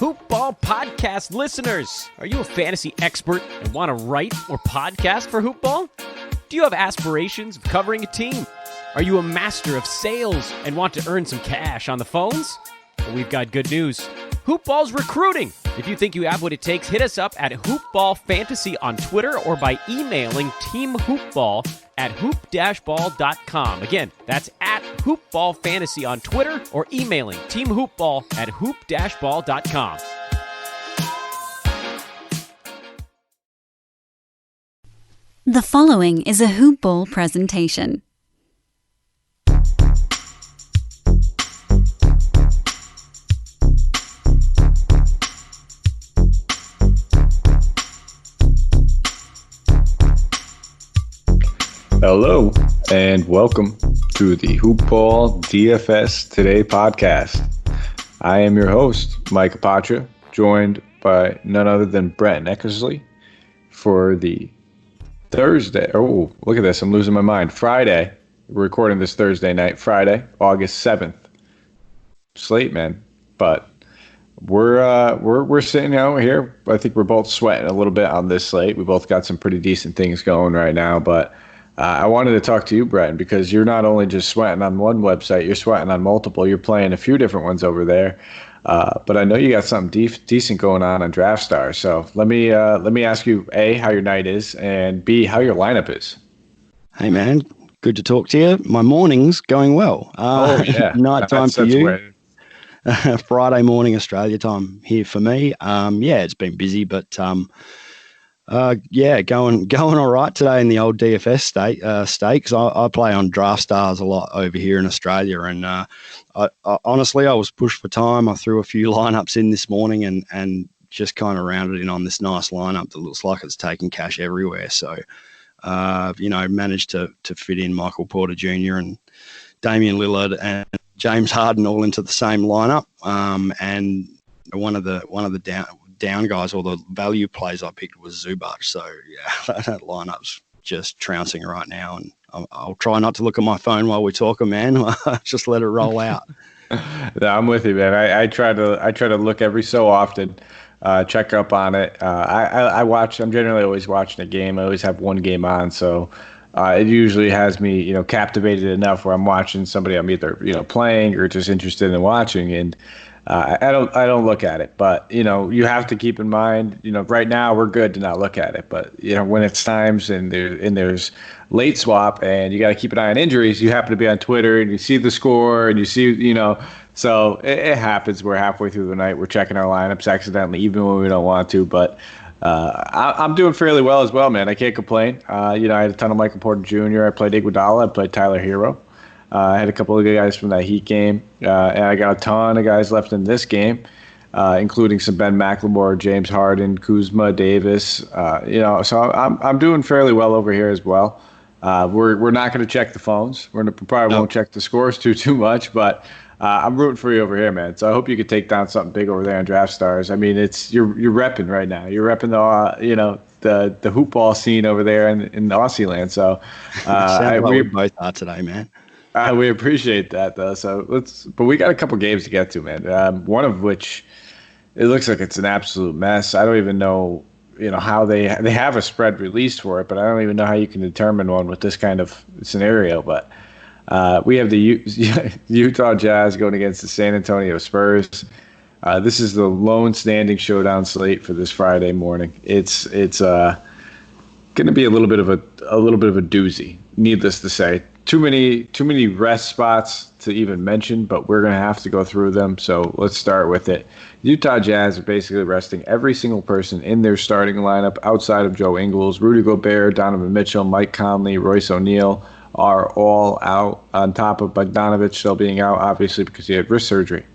Hoopball podcast listeners, are you a fantasy expert and want to write or podcast for Hoopball? Do you have aspirations of covering a team? Are you a master of sales and want to earn some cash on the phones? Well, we've got good news. Hoopball's recruiting. If you think you have what it takes, hit us up at Hoopball Fantasy on Twitter or by emailing teamhoopball@hoop-ball.com. Again, that's at Hoopball Fantasy on Twitter or emailing teamhoopball@hoop-ball.com. The following is a Hoopball presentation. Hello, and welcome to the Hoopball DFS Today podcast. I am your host, Mike Apatra, joined by none other than Brett Eckersley for the Thursday. Oh, look at this. I'm losing my mind. Friday. We're recording this Thursday night, Friday, August 7th. Slate, man. But we're sitting out here. I think we're both sweating a little bit on this slate. We both got some pretty decent things going right now, but I wanted to talk to you, Brett, because you're not only just sweating on one website, you're sweating on multiple. You're playing a few different ones over there, but I know you got something decent going on DraftStar. So let me ask you, A, how your night is, and B, how your lineup is. Hey, man, good to talk to you. My morning's going well. Night time for you. Friday morning Australia time here for me. It's been busy, but going all right today in the old DFS state because I play on DraftStars a lot over here in Australia, and I honestly was pushed for time. I threw a few lineups in this morning and just kind of rounded in on this nice lineup that looks like it's taking cash everywhere. So managed to fit in Michael Porter Jr. and Damian Lillard and James Harden all into the same lineup, and one of the down guys, or the value plays I picked was Zubac. So that lineup's just trouncing right now, and I'll try not to look at my phone while we talk, man. Just let it roll out. No, I'm with you, man. I try to look every so often, check up on it. I watch. I'm generally always watching a game. I always have one game on, so it usually has me, captivated enough where I'm watching somebody I'm either playing or just interested in watching, and I don't look at it, but you have to keep in mind, right now we're good to not look at it, but when it's times and there's late swap and you got to keep an eye on injuries, you happen to be on Twitter and you see the score and you see, so it happens. We're halfway through the night, we're checking our lineups accidentally, even when we don't want to, but I'm doing fairly well as well, man. I can't complain. I had a ton of Michael Porter Jr. I played Iguodala. I played Tyler Hero. I had a couple of good guys from that Heat game, and I got a ton of guys left in this game, including some Ben McLemore, James Harden, Kuzma, Davis. So I'm doing fairly well over here as well. We're not going to check the phones. We probably won't check the scores too much, but I'm rooting for you over here, man. So I hope you could take down something big over there on DraftStars. I mean, you're repping right now. You're repping the hoop ball scene over there in Aussie land. So we both are today, man. We appreciate that, though. So but we got a couple games to get to, man. One of which it looks like it's an absolute mess. I don't even know, how they have a spread released for it, but I don't even know how you can determine one with this kind of scenario. But we have the Utah Jazz going against the San Antonio Spurs. This is the lone standing showdown slate for this Friday morning. It's going to be a little bit of a doozy, needless to say. Too many rest spots to even mention, but we're going to have to go through them. So let's start with it. Utah Jazz are basically resting every single person in their starting lineup outside of Joe Ingles. Rudy Gobert, Donovan Mitchell, Mike Conley, Royce O'Neal are all out, on top of Bogdanovic still being out, obviously, because he had wrist surgery.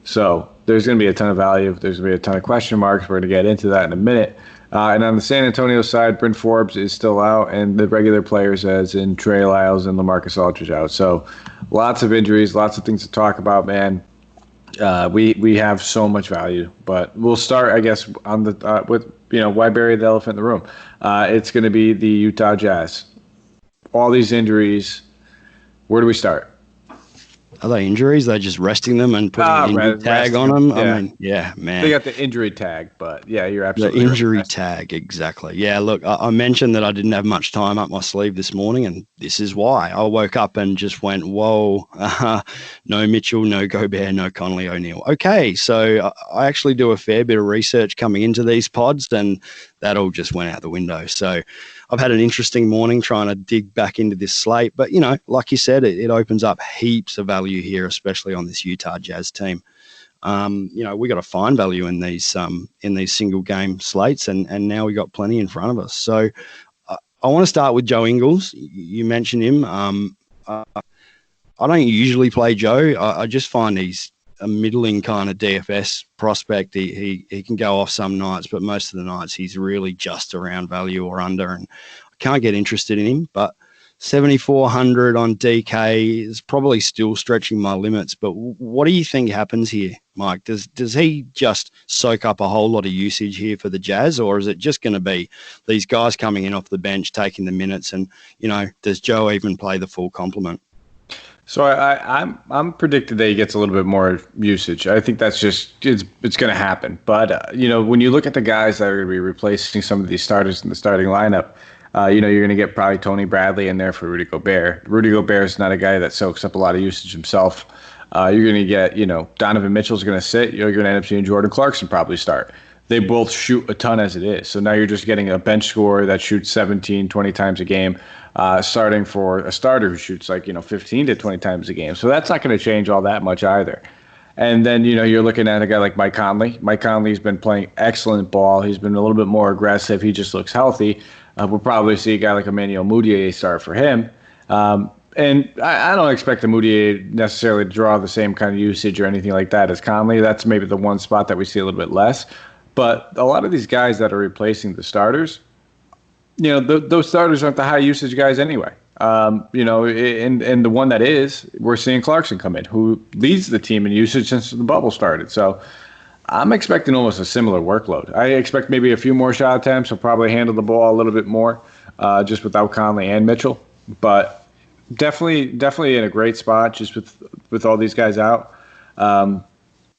So there's going to be a ton of value. There's going to be a ton of question marks. We're going to get into that in a minute. And on the San Antonio side, Bryn Forbes is still out, and the regular players, as in Trey Lyles and LaMarcus Aldridge, out. So lots of injuries, lots of things to talk about, man. We have so much value, but we'll start, I guess, on the with why bury the elephant in the room? It's going to be the Utah Jazz. All these injuries. Where do we start? Are they injuries? They're just resting them and putting an injury tag on them? Yeah. I mean, yeah, man. They got the injury tag, but yeah, you're The absolutely injury right. tag, exactly. Yeah, look, I mentioned that I didn't have much time up my sleeve this morning, and this is why. I woke up and just went, whoa, no Mitchell, no Gobert, no Conley O'Neal. Okay, so I actually do a fair bit of research coming into these pods, and that all just went out the window. So I've had an interesting morning trying to dig back into this slate. But, like you said, it opens up heaps of value here, especially on this Utah Jazz team. We got to find value in these single game slates, and now we got plenty in front of us. So I want to start with Joe Ingles. You mentioned him. I don't usually play Joe. I just find he's a middling kind of DFS prospect. He can go off some nights, but most of the nights he's really just around value or under, and I can't get interested in him. But 7,400 on DK is probably still stretching my limits. But what do you think happens here, Mike? Does he just soak up a whole lot of usage here for the Jazz, or is it just going to be these guys coming in off the bench, taking the minutes, and does Joe even play the full complement? So I'm predicted that he gets a little bit more usage. I think that's just it's going to happen. But when you look at the guys that are going to be replacing some of these starters in the starting lineup, you're going to get probably Tony Bradley in there for Rudy Gobert. Rudy Gobert is not a guy that soaks up a lot of usage himself. You're going to get Donovan Mitchell's going to sit. You're going to end up seeing Jordan Clarkson probably start. They both shoot a ton as it is. So now you're just getting a bench scorer that shoots 17, 20 times a game, starting for a starter who shoots 15 to 20 times a game. So that's not going to change all that much either. And then, you're looking at a guy like Mike Conley. Mike Conley's been playing excellent ball. He's been a little bit more aggressive. He just looks healthy. We'll probably see a guy like Emmanuel Mudiay start for him. And I don't expect Mudiay necessarily to draw the same kind of usage or anything like that as Conley. That's maybe the one spot that we see a little bit less. But a lot of these guys that are replacing the starters, those starters aren't the high usage guys anyway. And the one that is, we're seeing Clarkson come in, who leads the team in usage since the bubble started. So I'm expecting almost a similar workload. I expect maybe a few more shot attempts. He'll probably handle the ball a little bit more, just without Conley and Mitchell. But definitely in a great spot, just with all these guys out.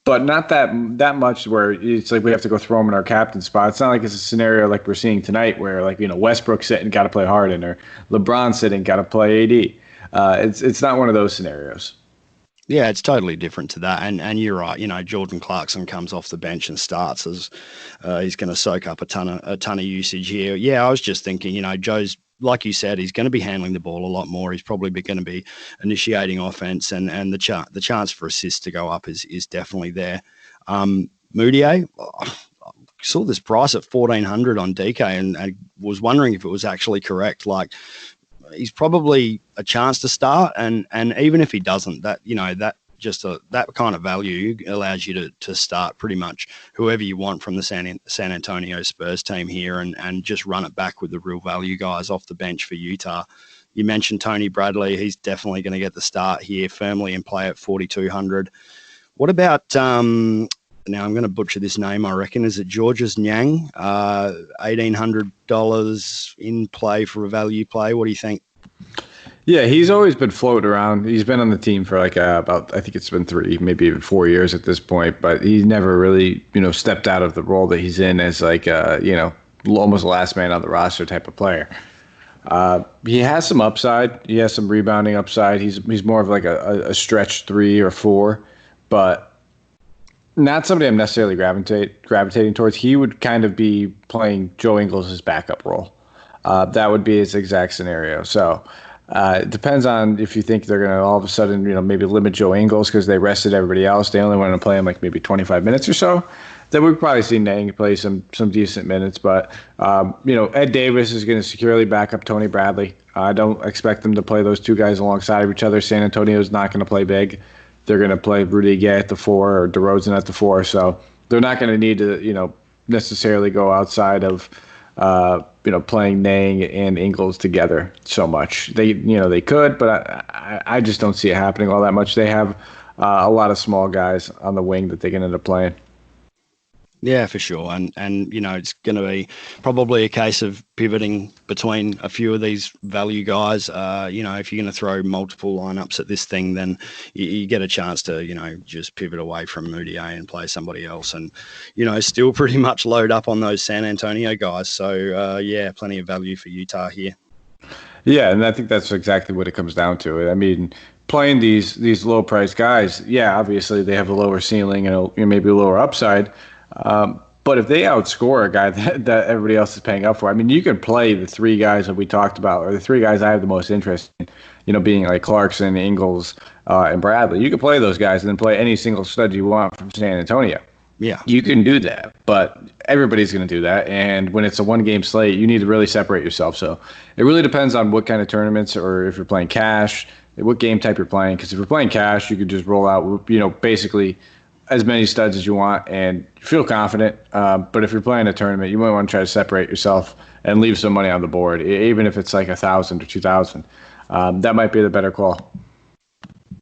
But not that much where it's like we have to go throw him in our captain spot. It's not like it's a scenario like we're seeing tonight where Westbrook sitting, got to play Harden, or LeBron sitting, got to play AD. It's not one of those scenarios. Yeah, it's totally different to that. And you're right. Jordan Clarkson comes off the bench and starts as he's going to soak up a ton of usage here. Yeah, I was just thinking, Joe's, like you said, he's going to be handling the ball a lot more. He's probably going to be initiating offense, and the chance for assists to go up is definitely there. Mudiay, I saw this price at 1,400 on DK, and I was wondering if it was actually correct. Like, he's probably a chance to start, and even if he doesn't, that kind of value allows you to start pretty much whoever you want from the San Antonio Spurs team here, and just run it back with the real value guys off the bench for Utah. You mentioned Tony Bradley. He's definitely going to get the start here, firmly in play at 4,200. What about, now I'm going to butcher this name, I reckon. Is it Georges Niang? $1,800 in play for a value play. What do you think? Yeah, he's always been floating around. He's been on the team for about, I think it's been 3, maybe even 4 years at this point, but he's never really, stepped out of the role that he's in as almost last man on the roster type of player. He has some upside. He has some rebounding upside. He's more of like a stretch 3 or 4, but not somebody I'm necessarily gravitating towards. He would kind of be playing Joe Ingles' backup role. That would be his exact scenario. So it depends on if you think they're going to all of a sudden, maybe limit Joe Ingles because they rested everybody else. They only want to play him like maybe 25 minutes or so. Then we'd probably see Niang play some decent minutes. But, Ed Davis is going to securely back up Tony Bradley. I don't expect them to play those two guys alongside of each other. San Antonio's not going to play big. They're going to play Rudy Gay at the 4 or DeRozan at the 4. So they're not going to need to, necessarily go outside of, playing Niang and Ingles together so much. They could, but I just don't see it happening all that much. They have a lot of small guys on the wing that they can end up playing. Yeah, for sure. And it's going to be probably a case of pivoting between a few of these value guys. If you're going to throw multiple lineups at this thing, then you get a chance to, just pivot away from Moutier and play somebody else and, still pretty much load up on those San Antonio guys. So, plenty of value for Utah here. Yeah, and I think that's exactly what it comes down to. I mean, playing these low-priced guys, yeah, obviously they have a lower ceiling and maybe a lower upside. But if they outscore a guy that everybody else is paying up for, I mean, you can play the three guys that we talked about, or the three guys I have the most interest in, being like Clarkson, Ingles, and Bradley. You can play those guys and then play any single stud you want from San Antonio. Yeah. You can do that, but everybody's going to do that. And when it's a one-game slate, you need to really separate yourself. So it really depends on what kind of tournaments, or if you're playing cash, what game type you're playing. Because if you're playing cash, you could just roll out, basically as many studs as you want and feel confident. But if you're playing a tournament, you might want to try to separate yourself and leave some money on the board, even if it's like 1,000 or 2,000. That might be the better call.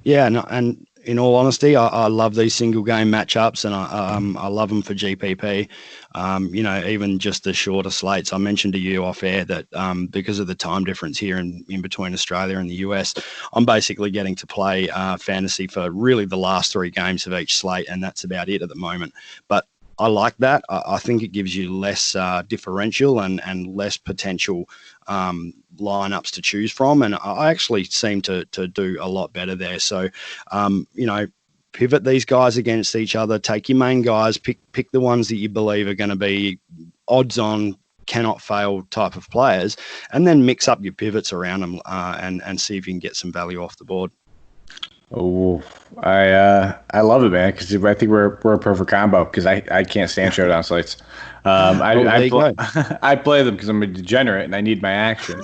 Yeah, no, and in all honesty, I love these single game matchups, and I love them for GPP. Even just the shorter slates. I mentioned to you off air that because of the time difference here in between Australia and the US, I'm basically getting to play fantasy for really the last 3 games of each slate, and that's about it at the moment. But I like that. I think it gives you less differential and less potential lineups to choose from, and I actually seem to do a lot better there. So, pivot these guys against each other. Take your main guys. Pick the ones that you believe are going to be odds on, cannot fail type of players, and then mix up your pivots around them and see if you can get some value off the board. Oh, I love it, man, because I think we're a perfect combo, because I can't stand showdown slates. I play them because I'm a degenerate and I need my action.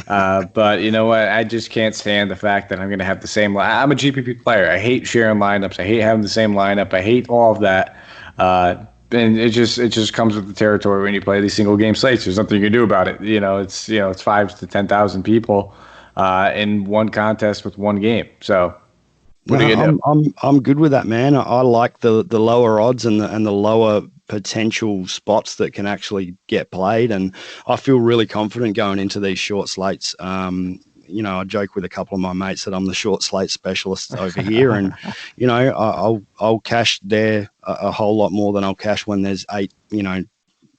But you know what? I just can't stand the fact that I'm going to have the same. I'm a GPP player. I hate sharing lineups. I hate having the same lineup. I hate all of that. And it just comes with the territory when you play these single game slates. There's nothing you can do about it. It's 5 to 10,000 people in one contest with one game. So. I'm good with that, man. I like the lower odds and the lower potential spots that can actually get played, and I feel really confident going into these short slates. I joke with a couple of my mates that I'm the short slate specialist over here, and I'll cash there a whole lot more than I'll cash when there's 8,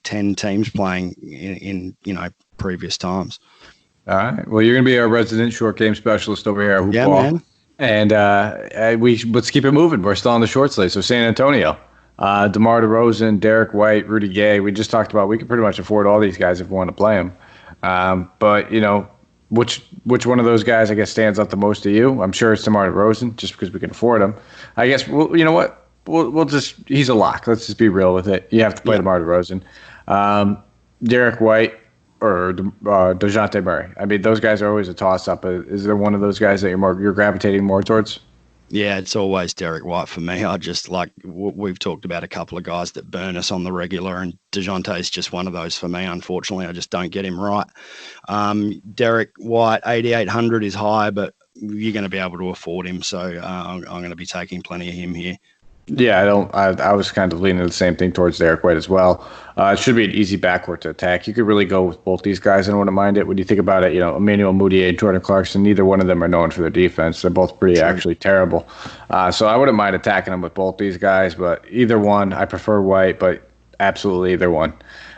10 teams playing in previous times. All right. Well, you're gonna be our resident short game specialist over here at Hoop Yeah, Ball. man. And let's keep it moving. We're still on the short slate. So San Antonio, DeMar DeRozan, Derek White, Rudy Gay. We just talked about we could pretty much afford all these guys if we want to play them. But which one of those guys I guess stands out the most to you? I'm sure it's DeMar DeRozan, just because we can afford him. I guess you know what? We'll just he's a lock. Let's just be real with it. You have to play DeMar DeRozan, Derek White, or DeJounte Murray. I mean, those guys are always a toss-up. Is there one of those guys that you're gravitating more towards? Yeah, it's always Derek White for me. I just like we've talked about a couple of guys that burn us on the regular, and DeJounte is just one of those for me. Unfortunately, I just don't get him right. Derek White, 8,800 is high, but you're going to be able to afford him, so I'm going to be taking plenty of him here. Yeah, I was kind of leaning the same thing towards Derek White as well. It should be an easy backcourt to attack. You could really go with both these guys. I don't mind it. When you think about it, Emmanuel Mudiay and Jordan Clarkson, neither one of them are known for their defense. They're both actually terrible. So I wouldn't mind attacking them with both these guys, but either one, I prefer White, but absolutely either one.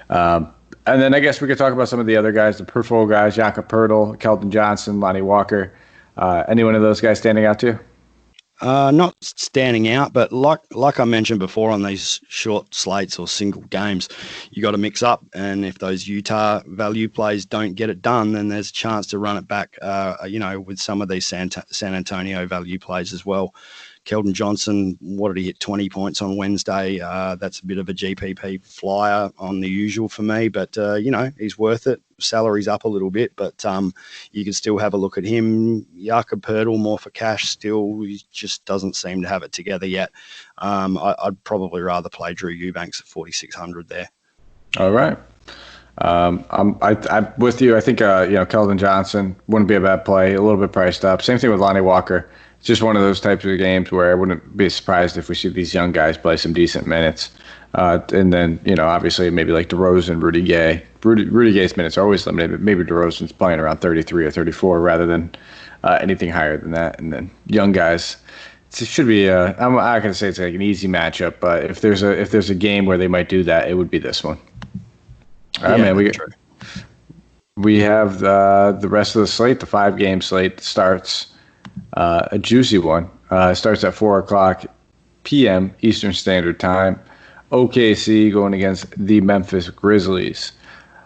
And then I guess we could talk about some of the other guys, the Perfo guys, Jakob Poeltl, Keldon Johnson, Lonnie Walker. Any one of those guys standing out to you? Not standing out, but like I mentioned before on these short slates or single games, you got to mix up. And if those Utah value plays don't get it done, then there's a chance to run it back, with some of these San Antonio value plays as well. Keldon Johnson, what did he hit? 20 points on Wednesday. That's a bit of a GPP flyer on the usual for me, but, he's worth it. Salary's up a little bit, but you can still have a look at him. Jakob Poeltl, more for cash still. He just doesn't seem to have it together yet. I'd probably rather play Drew Eubanks at 4,600 there. All right. I'm with you. I think Keldon Johnson wouldn't be a bad play. A little bit priced up. Same thing with Lonnie Walker. it's just one of those types of games where I wouldn't be surprised if we see these young guys play some decent minutes. And then, obviously maybe like DeRozan, Rudy Gay. Rudy Gay's minutes are always limited, but maybe DeRozan's playing around 33 or 34 rather than anything higher than that. And then young guys, it should be I'm not going to say it's like an easy matchup, but if there's a game where they might do that, it would be this one. All right, man. We have the rest of the slate. The 5-game slate starts a juicy one. Starts at 4:00 p.m. Eastern Standard Time. OKC going against the Memphis Grizzlies.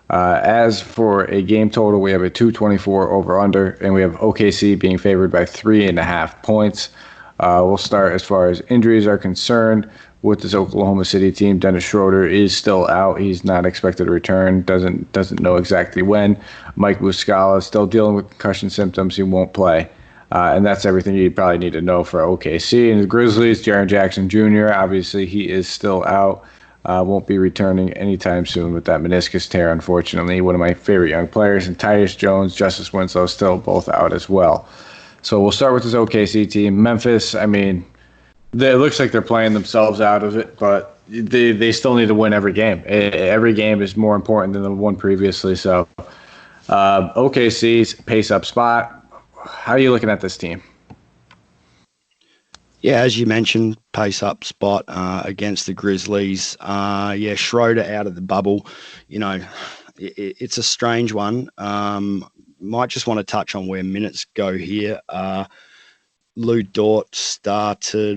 As for a game total, we have a 224 over/under, and we have OKC being favored by 3.5 points. We'll start as far as injuries are concerned with this Oklahoma City team. Dennis Schroeder is still out. He's not expected to return. Doesn't know exactly when. Mike Muscala is still dealing with concussion symptoms. He won't play. And that's everything you probably need to know for OKC. And the Grizzlies, Jaren Jackson Jr., obviously he is still out. Won't be returning anytime soon with that meniscus tear, unfortunately. One of my favorite young players. And Tyus Jones, Justice Winslow still both out as well. So we'll start with this OKC team. Memphis, I mean, it looks like they're playing themselves out of it, but they still need to win every game. Every game is more important than the one previously. So OKC's pace-up spot. How are you looking at this team? Yeah, as you mentioned, pace-up spot against the Grizzlies. Schroeder out of the bubble. It's a strange one. Might just want to touch on where minutes go here. Lou Dort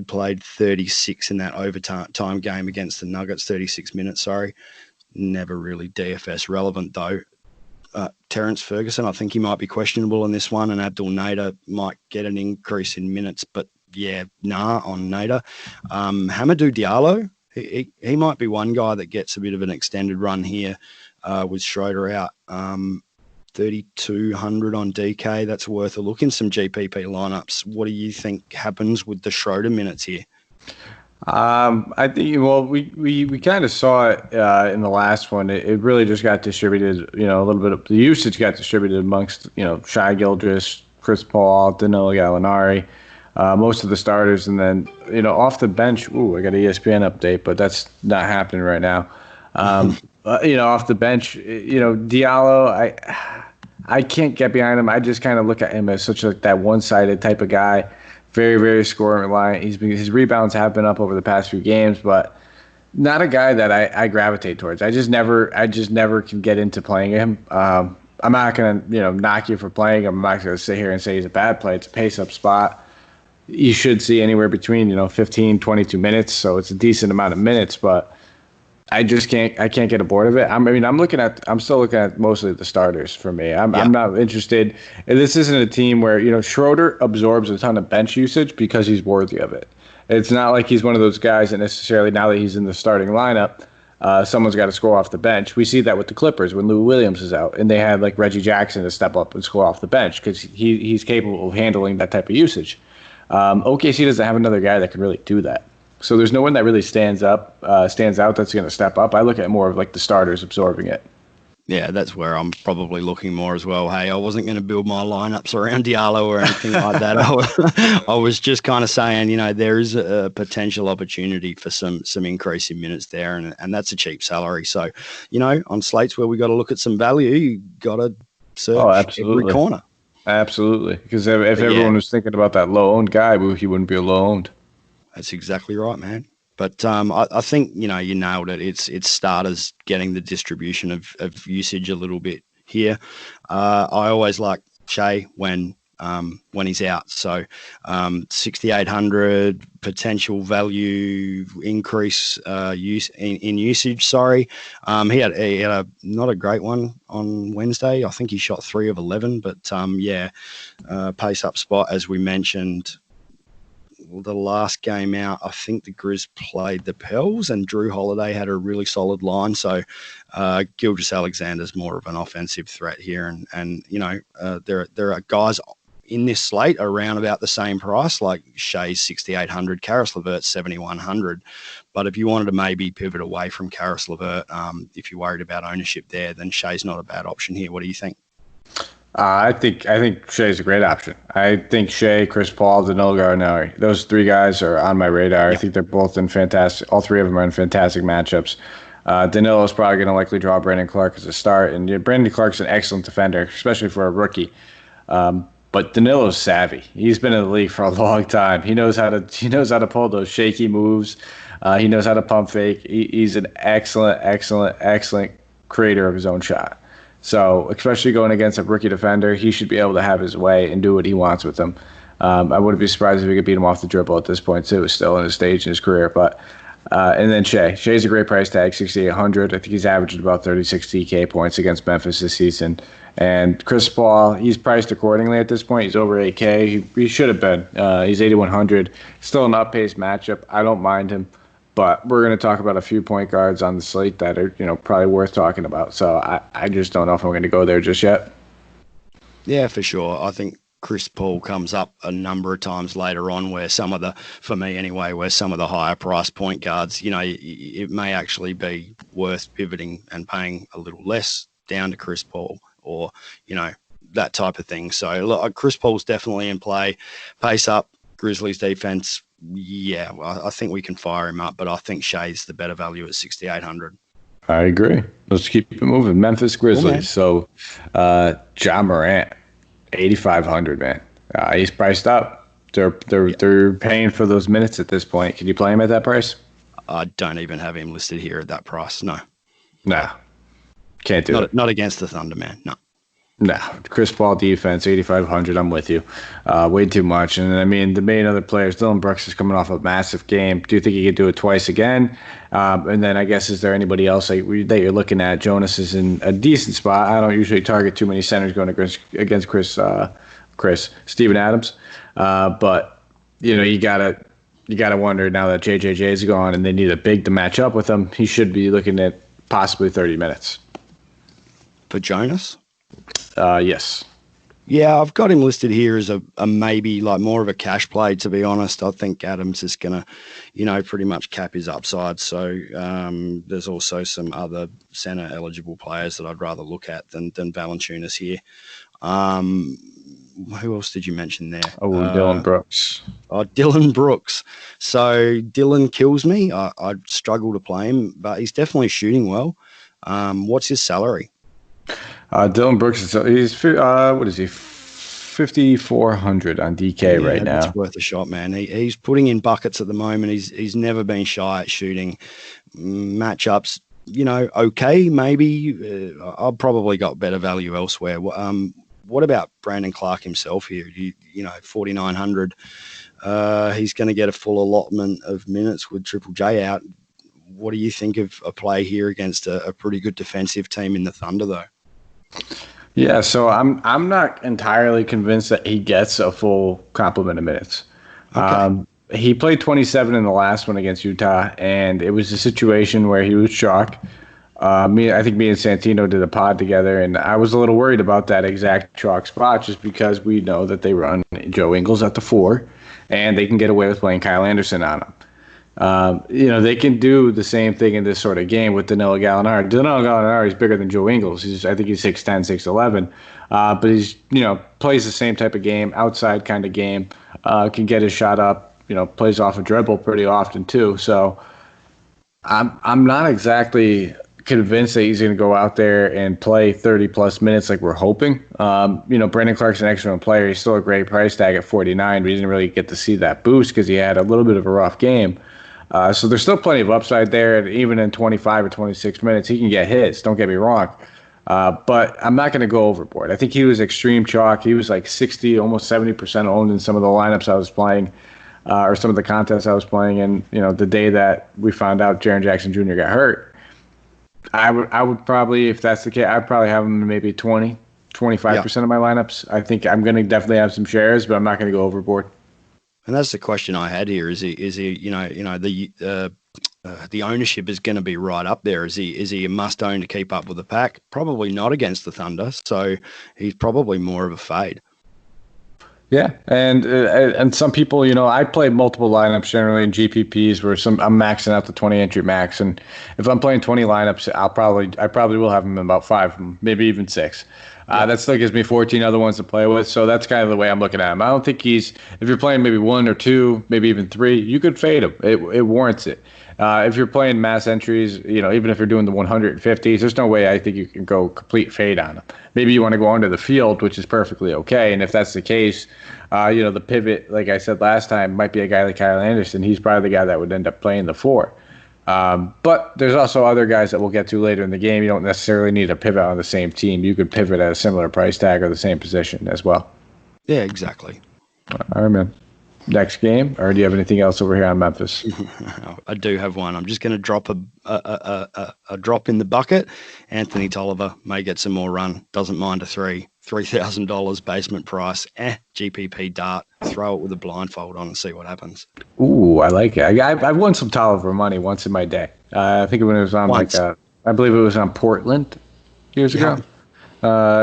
played 36 in that overtime game against the Nuggets, 36 minutes, sorry. Never really DFS relevant, though. Terrence Ferguson, I think he might be questionable in this one, and Abdul Nader might get an increase in minutes, but on Nader. Hamidou Diallo, he might be one guy that gets a bit of an extended run here with Schroeder out. 3,200 on DK. That's worth a look in some GPP lineups. What do you think happens with the Schroeder minutes here? I think, we kind of saw it in the last one. It really just got distributed, a little bit of the usage got distributed amongst, Shai Gilgeous, Chris Paul, Danilo Gallinari, most of the starters. And then, off the bench, I got an ESPN update, but that's not happening right now. Off the bench, Diallo, I can't get behind him. I just kind of look at him as such that one-sided type of guy, very, very scoring reliant. His rebounds have been up over the past few games, but not a guy that I gravitate towards. I just never can get into playing him. I'm not gonna knock you for playing him. I'm not gonna sit here and say he's a bad play. It's a pace-up spot. You should see anywhere between 15, 22 minutes, so it's a decent amount of minutes, but I can't get aboard of it. I'm still looking at mostly the starters for me. I'm not interested. This isn't a team where, Schroeder absorbs a ton of bench usage because he's worthy of it. It's not like he's one of those guys that necessarily, now that he's in the starting lineup, someone's got to score off the bench. We see that with the Clippers when Lou Williams is out, and they had like Reggie Jackson to step up and score off the bench because he's capable of handling that type of usage. OKC doesn't have another guy that can really do that. So there's no one that really stands out that's going to step up. I look at more of like the starters absorbing it. Yeah, that's where I'm probably looking more as well. Hey, I wasn't going to build my lineups around Diallo or anything like that. I was just kind of saying, there is a potential opportunity for some increase in minutes there, and that's a cheap salary. So, on slates where we got to look at some value, you got to search every corner. Absolutely, because if everyone was thinking about that low-owned guy, he wouldn't be low-owned. That's exactly right, man. But I think, you nailed it. It's starters getting the distribution of usage a little bit here. I always like Shea when he's out. So 6,800 potential value increase in usage. Sorry, he had a not a great one on Wednesday. I think he shot 3 of 11. But pace up spot as we mentioned. The last game out, I think the Grizz played the Pels, and Drew Holiday had a really solid line. So Gilgeous-Alexander's more of an offensive threat here, and there are guys in this slate around about the same price, like Shea's 6,800, Karis LeVert's 7,100. But if you wanted to maybe pivot away from Karis LeVert, if you're worried about ownership there, then Shea's not a bad option here. What do you think? I think Shea's a great option. I think Shea, Chris Paul, Danilo Gallinari, those three guys are on my radar. I think they're both in fantastic. All three of them are in fantastic matchups. Danilo's probably going to likely draw Brandon Clark as a start, and Brandon Clark's an excellent defender, especially for a rookie. But Danilo's savvy. He's been in the league for a long time. He knows how to pull those shaky moves. He knows how to pump fake. He's an excellent creator of his own shot. So, especially going against a rookie defender, he should be able to have his way and do what he wants with them. I wouldn't be surprised if he could beat him off the dribble at this point too. Still in his stage in his career, but and then Shea. Shea's a great price tag, 6,800. I think he's averaged about 36 DK points against Memphis this season. And Chris Paul, he's priced accordingly at this point. He's over 8K. He should have been. He's 8,100. Still an up-paced matchup. I don't mind him. But we're going to talk about a few point guards on the slate that are, probably worth talking about. So I just don't know if I'm going to go there just yet. Yeah, for sure. I think Chris Paul comes up a number of times later on where for me anyway, where some of the higher price point guards, it may actually be worth pivoting and paying a little less down to Chris Paul or, that type of thing. So look, Chris Paul's definitely in play. Pace up, Grizzlies defense. Yeah, well, I think we can fire him up, but I think Shea's the better value at 6,800. I agree. Let's keep it moving. Memphis Grizzlies. So, John Morant, 8,500, man. He's priced up. They're paying for those minutes at this point. Can you play him at that price? I don't even have him listed here at that price. No. Can't do it. Not against the Thunder, man. No, Chris Paul defense, 8,500. I'm with you. Way too much. And I mean, the main other players, Dylan Brooks is coming off a massive game. Do you think he could do it twice again? And then I guess, is there anybody else that you're looking at? Jonas is in a decent spot. I don't usually target too many centers going against Steven Adams. But you gotta wonder now that JJJ is gone and they need a big to match up with him. He should be looking at possibly 30 minutes. For Jonas? Yes. Yeah, I've got him listed here as a maybe, like more of a cash play, to be honest. I think Adams is going to, pretty much cap his upside. So there's also some other center eligible players that I'd rather look at than Valanciunas here. Who else did you mention there? Dylan Brooks. Dylan Brooks. So Dylan kills me. I struggle to play him, but he's definitely shooting well. What's his salary? Dylan Brooks he's what is he? 5,400 on DK right now. That's worth a shot, man. He's putting in buckets at the moment. He's never been shy at shooting. Matchups, okay, maybe. I've probably got better value elsewhere. What about Brandon Clark himself here? 4,900. He's going to get a full allotment of minutes with Triple J out. What do you think of a play here against a pretty good defensive team in the Thunder, though? Yeah, so I'm not entirely convinced that he gets a full complement of minutes. Okay. He played 27 in the last one against Utah, and it was a situation where he was chalk. I think me and Santino did a pod together, and I was a little worried about that exact chalk spot just because we know that they run Joe Ingles at the 4, and they can get away with playing Kyle Anderson on him. They can do the same thing in this sort of game with Danilo Gallinari. Danilo Gallinari is bigger than Joe Ingles. I think he's 6'10", 6'11", but he's plays the same type of game, outside kind of game. Can get his shot up. Plays off a dribble pretty often too. So I'm not exactly convinced that he's going to go out there and play 30 plus minutes like we're hoping. Brandon Clark's an excellent player. He's still a great price tag at 49, but he didn't really get to see that boost because he had a little bit of a rough game. So there's still plenty of upside there. And even in 25 or 26 minutes, he can get hits. Don't get me wrong. But I'm not going to go overboard. I think he was extreme chalk. He was like 60, almost 70% owned in some of the lineups I was playing, or some of the contests I was playing. And, the day that we found out Jaren Jackson Jr. got hurt, I would probably, if that's the case, I'd probably have him in maybe 20, 25% of my lineups. I think I'm going to definitely have some shares, but I'm not going to go overboard. And that's the question I had here. Is he the ownership is going to be right up there? Is he a must own to keep up with the pack? Probably not against the Thunder. So he's probably more of a fade. Yeah, and some people, I play multiple lineups generally in GPPs where I'm maxing out the 20 entry max, and if I'm playing 20 lineups, I probably will have them in about 5, maybe even 6. That still gives me 14 other ones to play with, so that's kind of the way I'm looking at him. I don't think if you're playing maybe 1 or 2, maybe even 3, you could fade him. It warrants it. If you're playing mass entries, even if you're doing the 150s, there's no way I think you can go complete fade on them. Maybe you want to go under the field, which is perfectly okay. And if that's the case, the pivot, like I said last time, might be a guy like Kyle Anderson. He's probably the guy that would end up playing the 4. But there's also other guys that we'll get to later in the game. You don't necessarily need to pivot on the same team. You could pivot at a similar price tag or the same position as well. Yeah, exactly. All right, man. Next game, or do you have anything else over here on Memphis? I do have one. I'm just going to drop a drop in the bucket. Anthony Tolliver may get some more run. Doesn't mind a $3,000 basement price. GPP dart. Throw it with a blindfold on and see what happens. Ooh, I like it. I've won some Tolliver money once in my day. I think when it was on I believe it was on Portland years ago.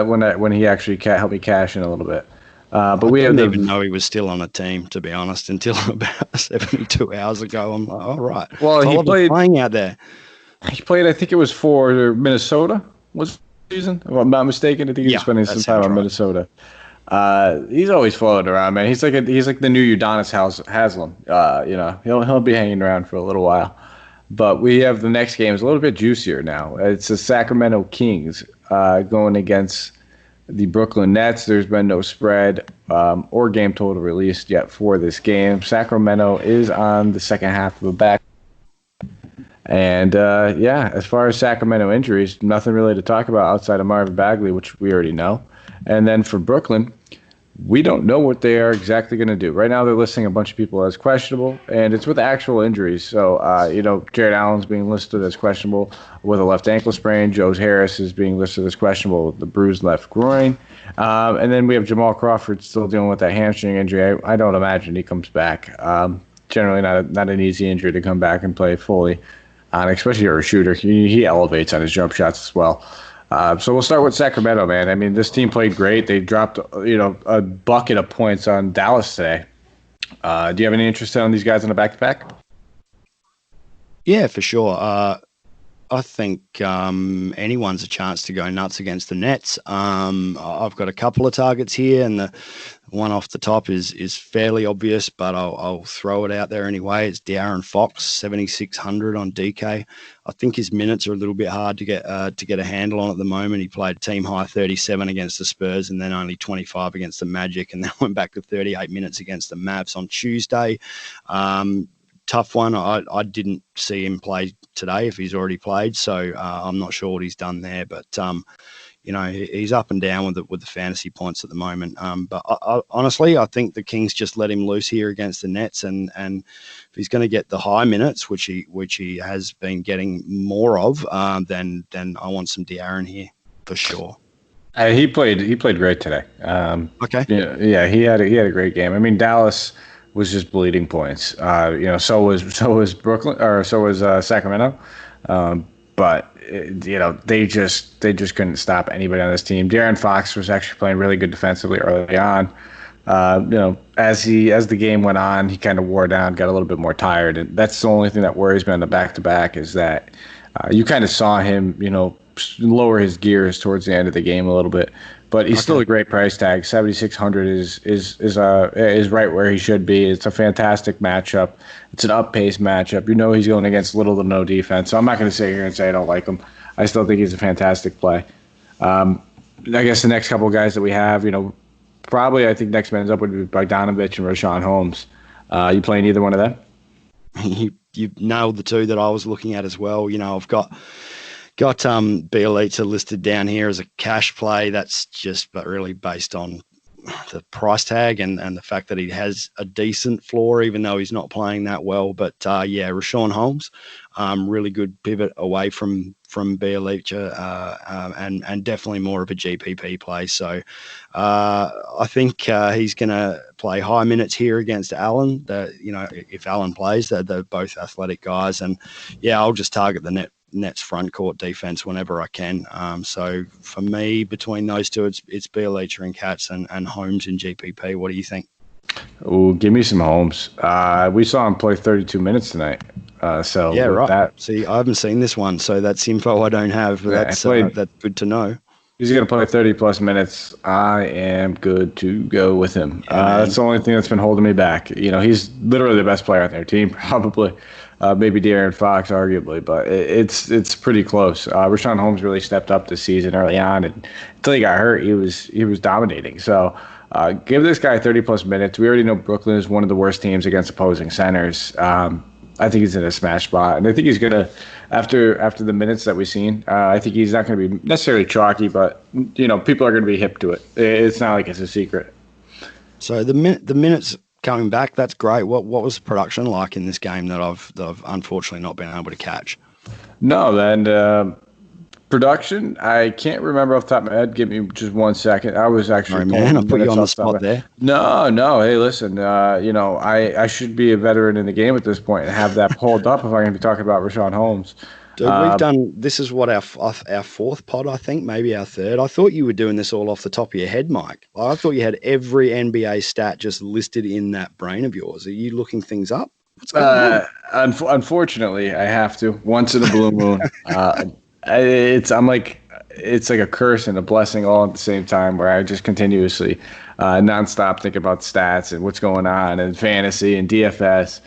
When he actually helped me cash in a little bit. But we didn't even know he was still on a team, to be honest, until about 72 hours ago. I'm like, all right. Well, he played playing out there. He played, I think it was for Minnesota was the season, if I'm not mistaken. I think he was spending some time on Minnesota. He's always floating around, man. He's like the new Udonis Haslem. He'll be hanging around for a little while. But we have the next game is a little bit juicier now. It's the Sacramento Kings going against the Brooklyn Nets. There's been no spread or game total released yet for this game. Sacramento is on the second half of a back. And, as far as Sacramento injuries, nothing really to talk about outside of Marvin Bagley, which we already know. And then for Brooklyn, we don't know what they are exactly going to do. Right now they're listing a bunch of people as questionable, and it's with actual injuries. So, Jared Allen's being listed as questionable with a left ankle sprain. Joe Harris is being listed as questionable with the bruised left groin. And then we have Jamal Crawford still dealing with that hamstring injury. I don't imagine he comes back. Generally not an easy injury to come back and play fully on, especially for a shooter. He elevates on his jump shots as well. So we'll start with Sacramento, man. I mean, this team played great. They dropped, a bucket of points on Dallas today. Do you have any interest on these guys on a back-to-back? Yeah, for sure. I think anyone's a chance to go nuts against the Nets. I've got a couple of targets here, and the one off the top is fairly obvious, but I'll throw it out there anyway. It's Darren Fox, 7,600 on DK. I think his minutes are a little bit hard to get a handle on at the moment. He played team high 37 against the Spurs, and then only 25 against the Magic, and then went back to 38 minutes against the Mavs on Tuesday. Tough one. I didn't see him play today if he's already played, so I'm not sure what he's done there. But he's up and down with the fantasy points at the moment. But honestly, I think the Kings just let him loose here against the Nets, and if he's going to get the high minutes, which he has been getting more of, then I want some De'Aaron here for sure. He played great today. Okay. Yeah, he had a great game. I mean, Dallas was just bleeding points. So was Brooklyn, or so was Sacramento. But they just couldn't stop anybody on this team. Darren Fox was actually playing really good defensively early on. As the game went on, he kind of wore down, got a little bit more tired, and that's the only thing that worries me on the back-to-back is that you kind of saw him, lower his gears towards the end of the game a little bit. But he's still a great price tag. 7,600 is right where he should be. It's a fantastic matchup. It's an up-paced matchup. He's going against little to no defense. So I'm not going to sit here and say I don't like him. I still think he's a fantastic play. I guess the next couple of guys that we have, probably I think next man's up would be Bogdanovic and Roshawn Holmes. You playing either one of them? You nailed the two that I was looking at as well. I've got Bielitsa listed down here as a cash play. That's just but really based on the price tag and the fact that he has a decent floor, even though he's not playing that well. But Roshawn Holmes, really good pivot away from Bielitsa, and definitely more of a GPP play. So I think he's going to play high minutes here against Allen. If Allen plays, they're both athletic guys, and I'll just target the Nets front court defense whenever I can. So for me, between those two, it's Bjelica and Katz and Holmes in GPP. What do you think? Oh, give me some Holmes. We saw him play 32 minutes tonight. So yeah, right. That, see, I haven't seen this one, so that's info I don't have. But that's good to know. He's going to play 30-plus minutes. I am good to go with him. That's the only thing that's been holding me back. He's literally the best player on their team, probably. Maybe Darren Fox, arguably, but it's pretty close. Roshawn Holmes really stepped up this season early on, and until he got hurt, he was dominating. So give this guy 30-plus minutes. We already know Brooklyn is one of the worst teams against opposing centers. I think he's in a smash spot, and I think he's going to, after the minutes that we've seen, I think he's not going to be necessarily chalky, but people are going to be hip to it. It's not like it's a secret. So the minutes coming back, that's great. What was the production like in this game that I've unfortunately not been able to catch? No, then production, I can't remember off the top of my head. Give me just 1 second. I was actually. Sorry, man, I put you on the spot there. No. Hey, listen. I should be a veteran in the game at this point and have that pulled up if I'm going to be talking about Roshawn Holmes. Dude, we've done. This is what our fourth pod, I think, maybe our third. I thought you were doing this all off the top of your head, Mike. I thought you had every NBA stat just listed in that brain of yours. Are you looking things up? What's going on? Unfortunately, I have to once in a blue moon. It's like a curse and a blessing all at the same time, where I just continuously nonstop think about stats and what's going on and fantasy and DFS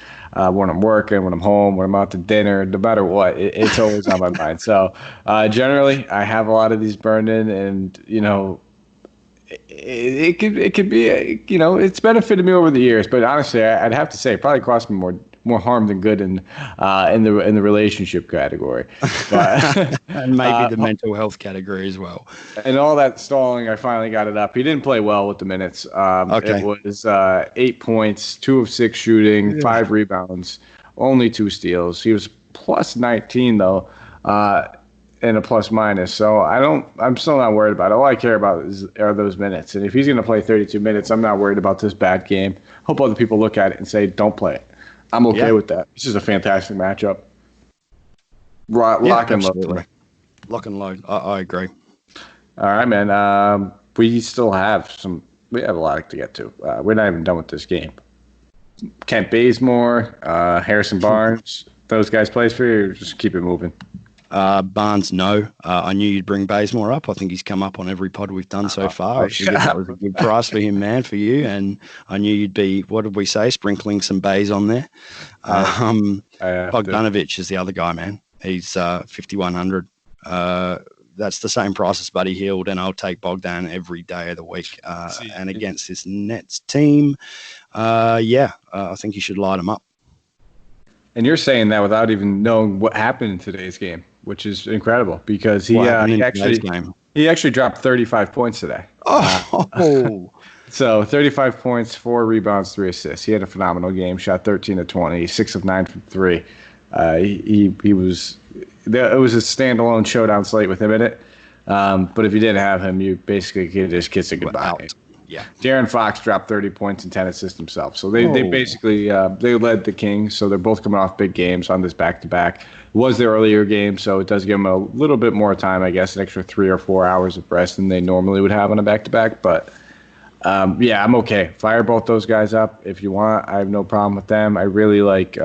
when I'm working, when I'm home, when I'm out to dinner, no matter what, it's always on my mind. So generally, I have a lot of these burned in, and it could be it's benefited me over the years, but honestly, I'd have to say it probably cost me more harm than good in the relationship category, but, and maybe the mental health category as well. And all that stalling, I finally got it up. He didn't play well with the minutes. Okay. It was 8 points, 2 of 6 shooting, 5 rebounds, only 2 steals. He was plus 19 though, and a plus minus. So I'm still not worried about it. All I care about are those minutes. And if he's going to play 32 minutes, I'm not worried about this bad game. Hope other people look at it and say, don't play it. I'm okay with that. This is a fantastic matchup. Lock and load. Lock and load. I agree. All right, man. We still have we have a lot to get to. We're not even done with this game. Kent Bazemore, Harrison Barnes, those guys plays for you, or just keep it moving? Barnes, no. I knew you'd bring Bazemore up. I think he's come up on every pod we've done so far. I figured that was a good price for him, man, for you. And I knew you'd be, what did we say, sprinkling some Bays on there. Bogdanovic is the other guy, man. He's 5,100. That's the same price as Buddy Hield, and I'll take Bogdan every day of the week. And against this Nets team, I think you should light him up. And you're saying that without even knowing what happened in today's game, which is incredible, because he actually dropped 35 points today. So 35 points, 4 rebounds, 3 assists. He had a phenomenal game. Shot 13 of 20, 6 of 9 from 3. It was a standalone showdown slate with him in it. But if you didn't have him, you basically could just kiss it goodbye. Yeah, Darren Fox dropped 30 points and 10 assists himself. So they basically they led the Kings. So they're both coming off big games on this back-to-back. It was their earlier game, so it does give them a little bit more time, I guess, an extra 3 or 4 hours of rest than they normally would have on a back-to-back. But, I'm okay. Fire both those guys up if you want. I have no problem with them. I really like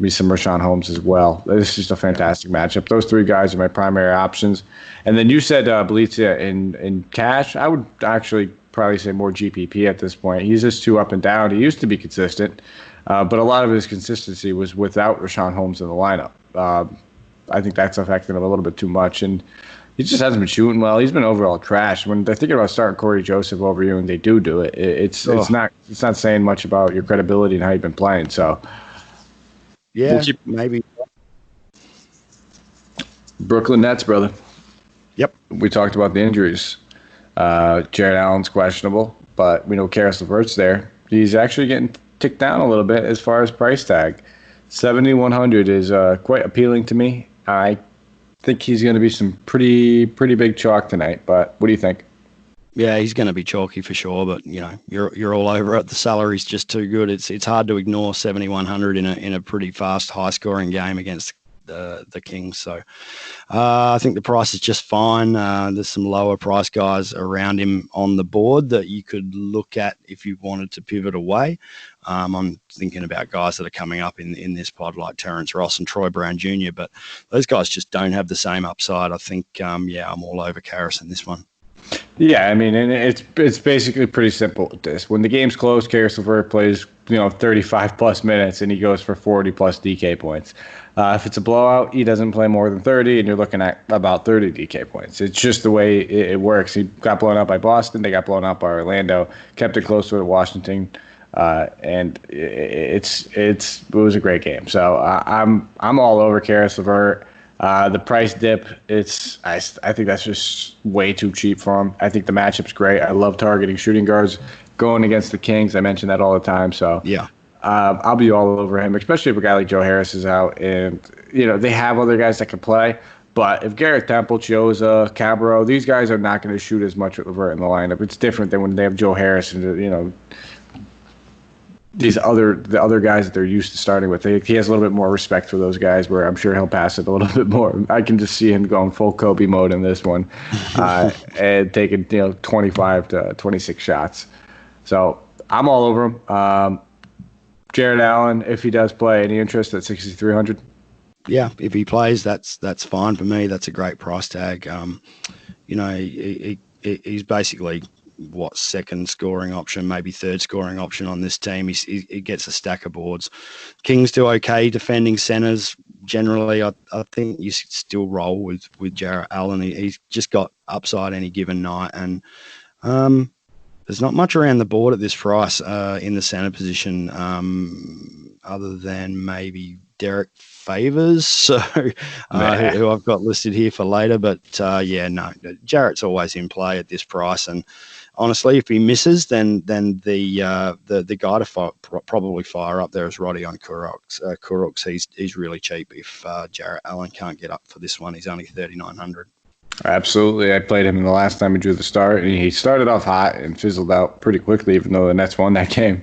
me some Roshawn Holmes as well. This is just a fantastic matchup. Those 3 guys are my primary options. And then you said Bjelica in cash. I would actually probably say more GPP at this point. He's just too up and down. He used to be consistent, but a lot of his consistency was without Roshawn Holmes in the lineup. I think that's affecting him a little bit too much, and he just hasn't been shooting well. He's been overall trash. When they're thinking about starting Corey Joseph over you, and they do it, it's not saying much about your credibility and how you've been playing. So yeah, maybe Brooklyn Nets, brother. Yep, we talked about the injuries. Jared Allen's questionable, but we know Karis LeVert's there. He's actually getting ticked down a little bit as far as price tag. 7,100 is quite appealing to me. I think he's going to be some pretty big chalk tonight, but what do you think? Yeah, he's going to be chalky for sure, but you're all over it. The salary's just too good. It's hard to ignore 7,100 in a pretty fast, high-scoring game against the Kings. So I think the price is just fine. There's some lower price guys around him on the board that you could look at if you wanted to pivot away. I'm thinking about guys that are coming up in this pod like Terrence Ross and Troy Brown Jr., but those guys just don't have the same upside. I think, I'm all over Karras in this one. Yeah, I mean, and it's basically pretty simple with this. When the game's close, Karis LeVert plays 35 plus minutes and he goes for 40 plus DK points. If it's a blowout, he doesn't play more than 30, and you're looking at about 30 DK points. It's just the way it works. He got blown out by Boston, they got blown out by Orlando, kept it close with Washington, and it was a great game. So I'm all over Karis LeVert. The price dip, I think that's just way too cheap for him. I think the matchup's great. I love targeting shooting guards going against the Kings. I mention that all the time. So yeah, I'll be all over him, especially if a guy like Joe Harris is out. And, they have other guys that can play. But if Garrett Temple, Chioza, Cabro, these guys are not going to shoot as much with LeVert in the lineup. It's different than when they have Joe Harris and, the other guys that they're used to starting with. He has a little bit more respect for those guys, where I'm sure he'll pass it a little bit more. I can just see him going full Kobe mode in this one, and taking 25 to 26 shots. So I'm all over him. Jared Allen, if he does play, any interest at 6,300? Yeah, if he plays, that's fine for me. That's a great price tag. He's basically second scoring option, maybe third scoring option on this team. He gets a stack of boards. Kings do okay defending centers. Generally, I think you should still roll with Jarrett Allen. He's just got upside any given night, and there's not much around the board at this price in the center position, other than maybe Derek Favors, who I've got listed here for later. But Jarrett's always in play at this price, and honestly, if he misses, then the guy to probably fire up there is Roddy on Kuroks. He's really cheap. If Jarrett Allen can't get up for this one, he's only 3,900. Absolutely. I played him the last time he drew the start, and he started off hot and fizzled out pretty quickly, even though the Nets won that game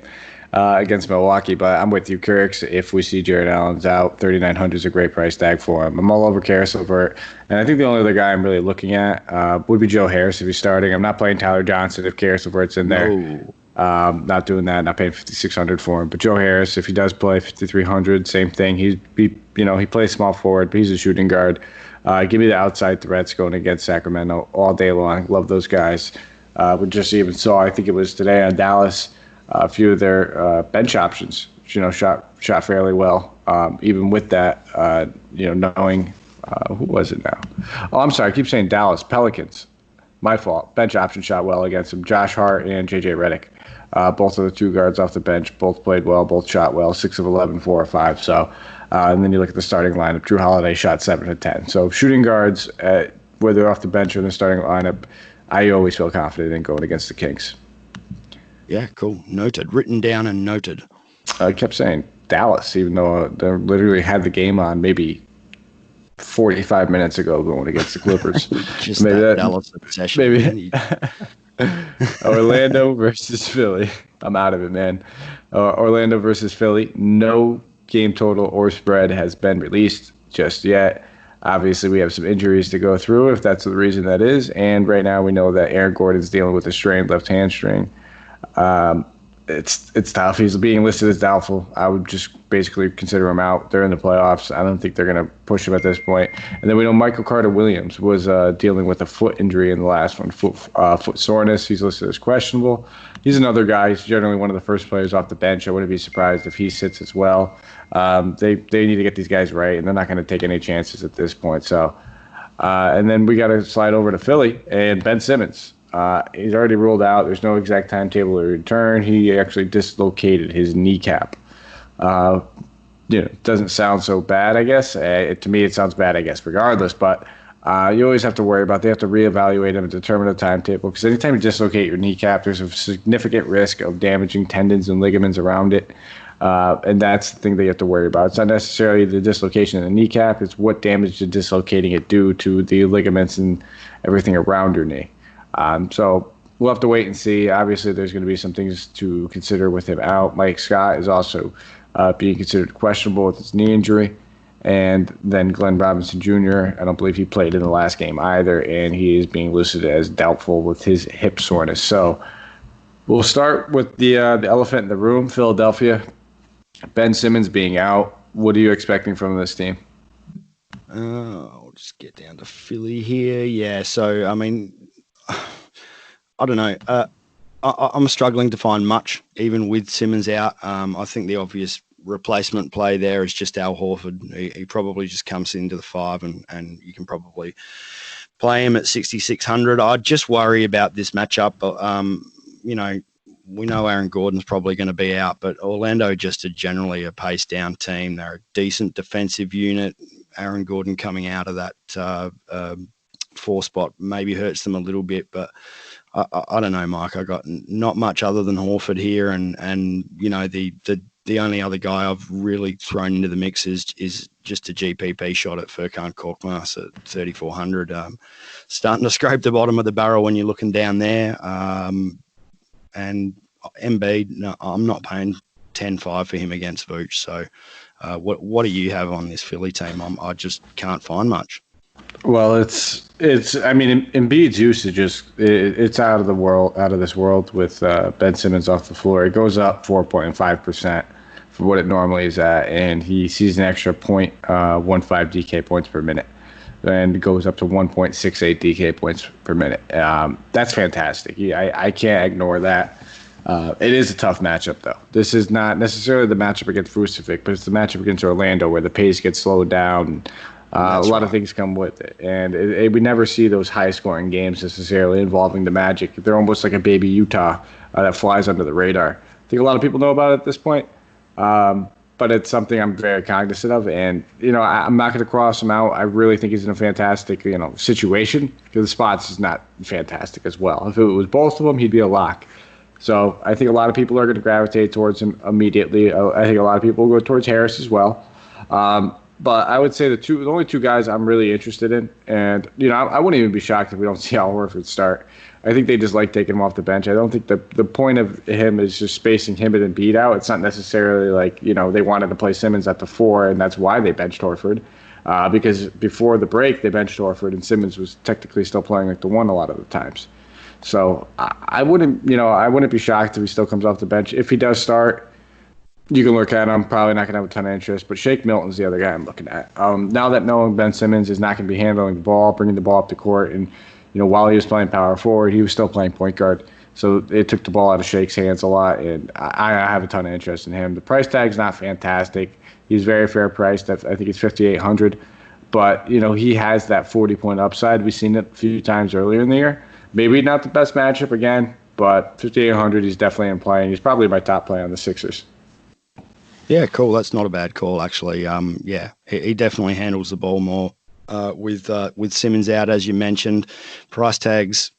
against Milwaukee. But I'm with you, Kurix. If we see Jared Allen's out, 3,900 is a great price tag for him. I'm all over Karis LeVert. And I think the only other guy I'm really looking at would be Joe Harris if he's starting. I'm not playing Tyler Johnson if Karis LeVert's in there. No. Not doing that, not paying 5,600 for him. But Joe Harris, if he does play 5,300, same thing. He plays small forward, but he's a shooting guard. Give me the outside threats going against Sacramento all day long. Love those guys. We just even saw, I think it was today on Dallas, a few of their bench options, shot fairly well. Even with that, knowing who was it now? Oh, I'm sorry, I keep saying Dallas Pelicans. My fault. Bench option shot well against them. Josh Hart and JJ Redick, both of the two guards off the bench, both played well, both shot well. 6 of 11, 4 of 5. So. And then you look at the starting lineup. Drew Holiday shot 7 of 10. So shooting guards, whether they're off the bench or in the starting lineup, I always feel confident in going against the Kings. Yeah, cool. Noted. Written down and noted. I kept saying Dallas, even though they literally had the game on maybe 45 minutes ago going against the Clippers. Just maybe that Dallas obsession. Maybe. Orlando versus Philly. I'm out of it, man. Orlando versus Philly. No game total or spread has been released just yet. Obviously, we have some injuries to go through, if that's the reason that is. And right now, we know that Aaron Gordon's dealing with a strained left hamstring. It's tough. He's being listed as doubtful. I would just basically consider him out. They're in the playoffs. I don't think they're going to push him at this point. And then we know Michael Carter-Williams was dealing with a foot injury in the last one, foot soreness. He's listed as questionable. He's another guy. He's generally one of the first players off the bench. I wouldn't be surprised if he sits as well. They need to get these guys right, and they're not going to take any chances at this point. So, and then we got to slide over to Philly and Ben Simmons. He's already ruled out. There's no exact timetable to return. He actually dislocated his kneecap. Doesn't sound so bad, I guess. To me, it sounds bad, I guess, regardless. But you always have to worry about. They have to reevaluate him and determine a timetable, because anytime you dislocate your kneecap, there's a significant risk of damaging tendons and ligaments around it. And that's the thing that you have to worry about. It's not necessarily the dislocation of the kneecap. It's what damage did dislocating it do to the ligaments and everything around your knee. So we'll have to wait and see. Obviously, there's going to be some things to consider with him out. Mike Scott is also being considered questionable with his knee injury. And then Glenn Robinson Jr., I don't believe he played in the last game either, and he is being listed as doubtful with his hip soreness. So we'll start with the elephant in the room, Philadelphia. Ben Simmons being out. What are you expecting from this team? I'll just get down to Philly here. Yeah, so, I mean, I don't know. I'm struggling to find much, even with Simmons out. I think the obvious replacement play there is just Al Horford. He probably just comes into the 5 and you can probably play him at 6,600. I just worry about this matchup. You know, we know Aaron Gordon's probably going to be out, but Orlando just are generally a pace down team. They're a decent defensive unit. Aaron Gordon coming out of that 4 spot maybe hurts them a little bit, but I don't know, Mike. I got not much other than Horford here, and you know the only other guy I've really thrown into the mix is just a GPP shot at Furkan Korkmaz at 3,400. Starting to scrape the bottom of the barrel when you're looking down there. And Embiid, no, I'm not paying 10-5 for him against Vooch. So what do you have on this Philly team? I just can't find much. Well, it's. I mean, Embiid's usage it's out of this world with Ben Simmons off the floor. It goes up 4.5% for what it normally is at, and he sees an extra 0.15 DK points per minute, and goes up to 1.68 DK points per minute. That's fantastic. I can't ignore that. It is a tough matchup, though. This is not necessarily the matchup against Vucevic, but it's the matchup against Orlando where the pace gets slowed down. A lot of things come with it. And we never see those high-scoring games necessarily involving the Magic. They're almost like a baby Utah that flies under the radar. I think a lot of people know about it at this point, but it's something I'm very cognizant of. And, you know, I'm not going to cross him out. I really think he's in a fantastic, situation because the spots is not fantastic as well. If it was both of them, he'd be a lock. So I think a lot of people are going to gravitate towards him immediately. I think a lot of people will go towards Harris as well. But I would say the only two guys I'm really interested in, and I wouldn't even be shocked if we don't see Al Horford start. I think they just like taking him off the bench. I don't think the point of him is just spacing him and Embiid out. It's not necessarily like they wanted to play Simmons at the 4, and that's why they benched Horford. Because before the break they benched Horford, and Simmons was technically still playing like the 1 a lot of the times. So I wouldn't be shocked if he still comes off the bench. If he does start, you can look at him. Probably not going to have a ton of interest, but Shake Milton's the other guy I'm looking at. Now that knowing Ben Simmons is not going to be handling the ball, bringing the ball up the court, and while he was playing power forward, he was still playing point guard. So it took the ball out of Shake's hands a lot, and I have a ton of interest in him. The price tag's not fantastic. He's very fair priced. I think it's $5,800, but he has that 40-point upside. We've seen it a few times earlier in the year. Maybe not the best matchup again, but $5,800, he's definitely in play, and he's probably my top play on the Sixers. Yeah, cool. That's not a bad call, actually. He definitely handles the ball more with Simmons out, as you mentioned. Price tags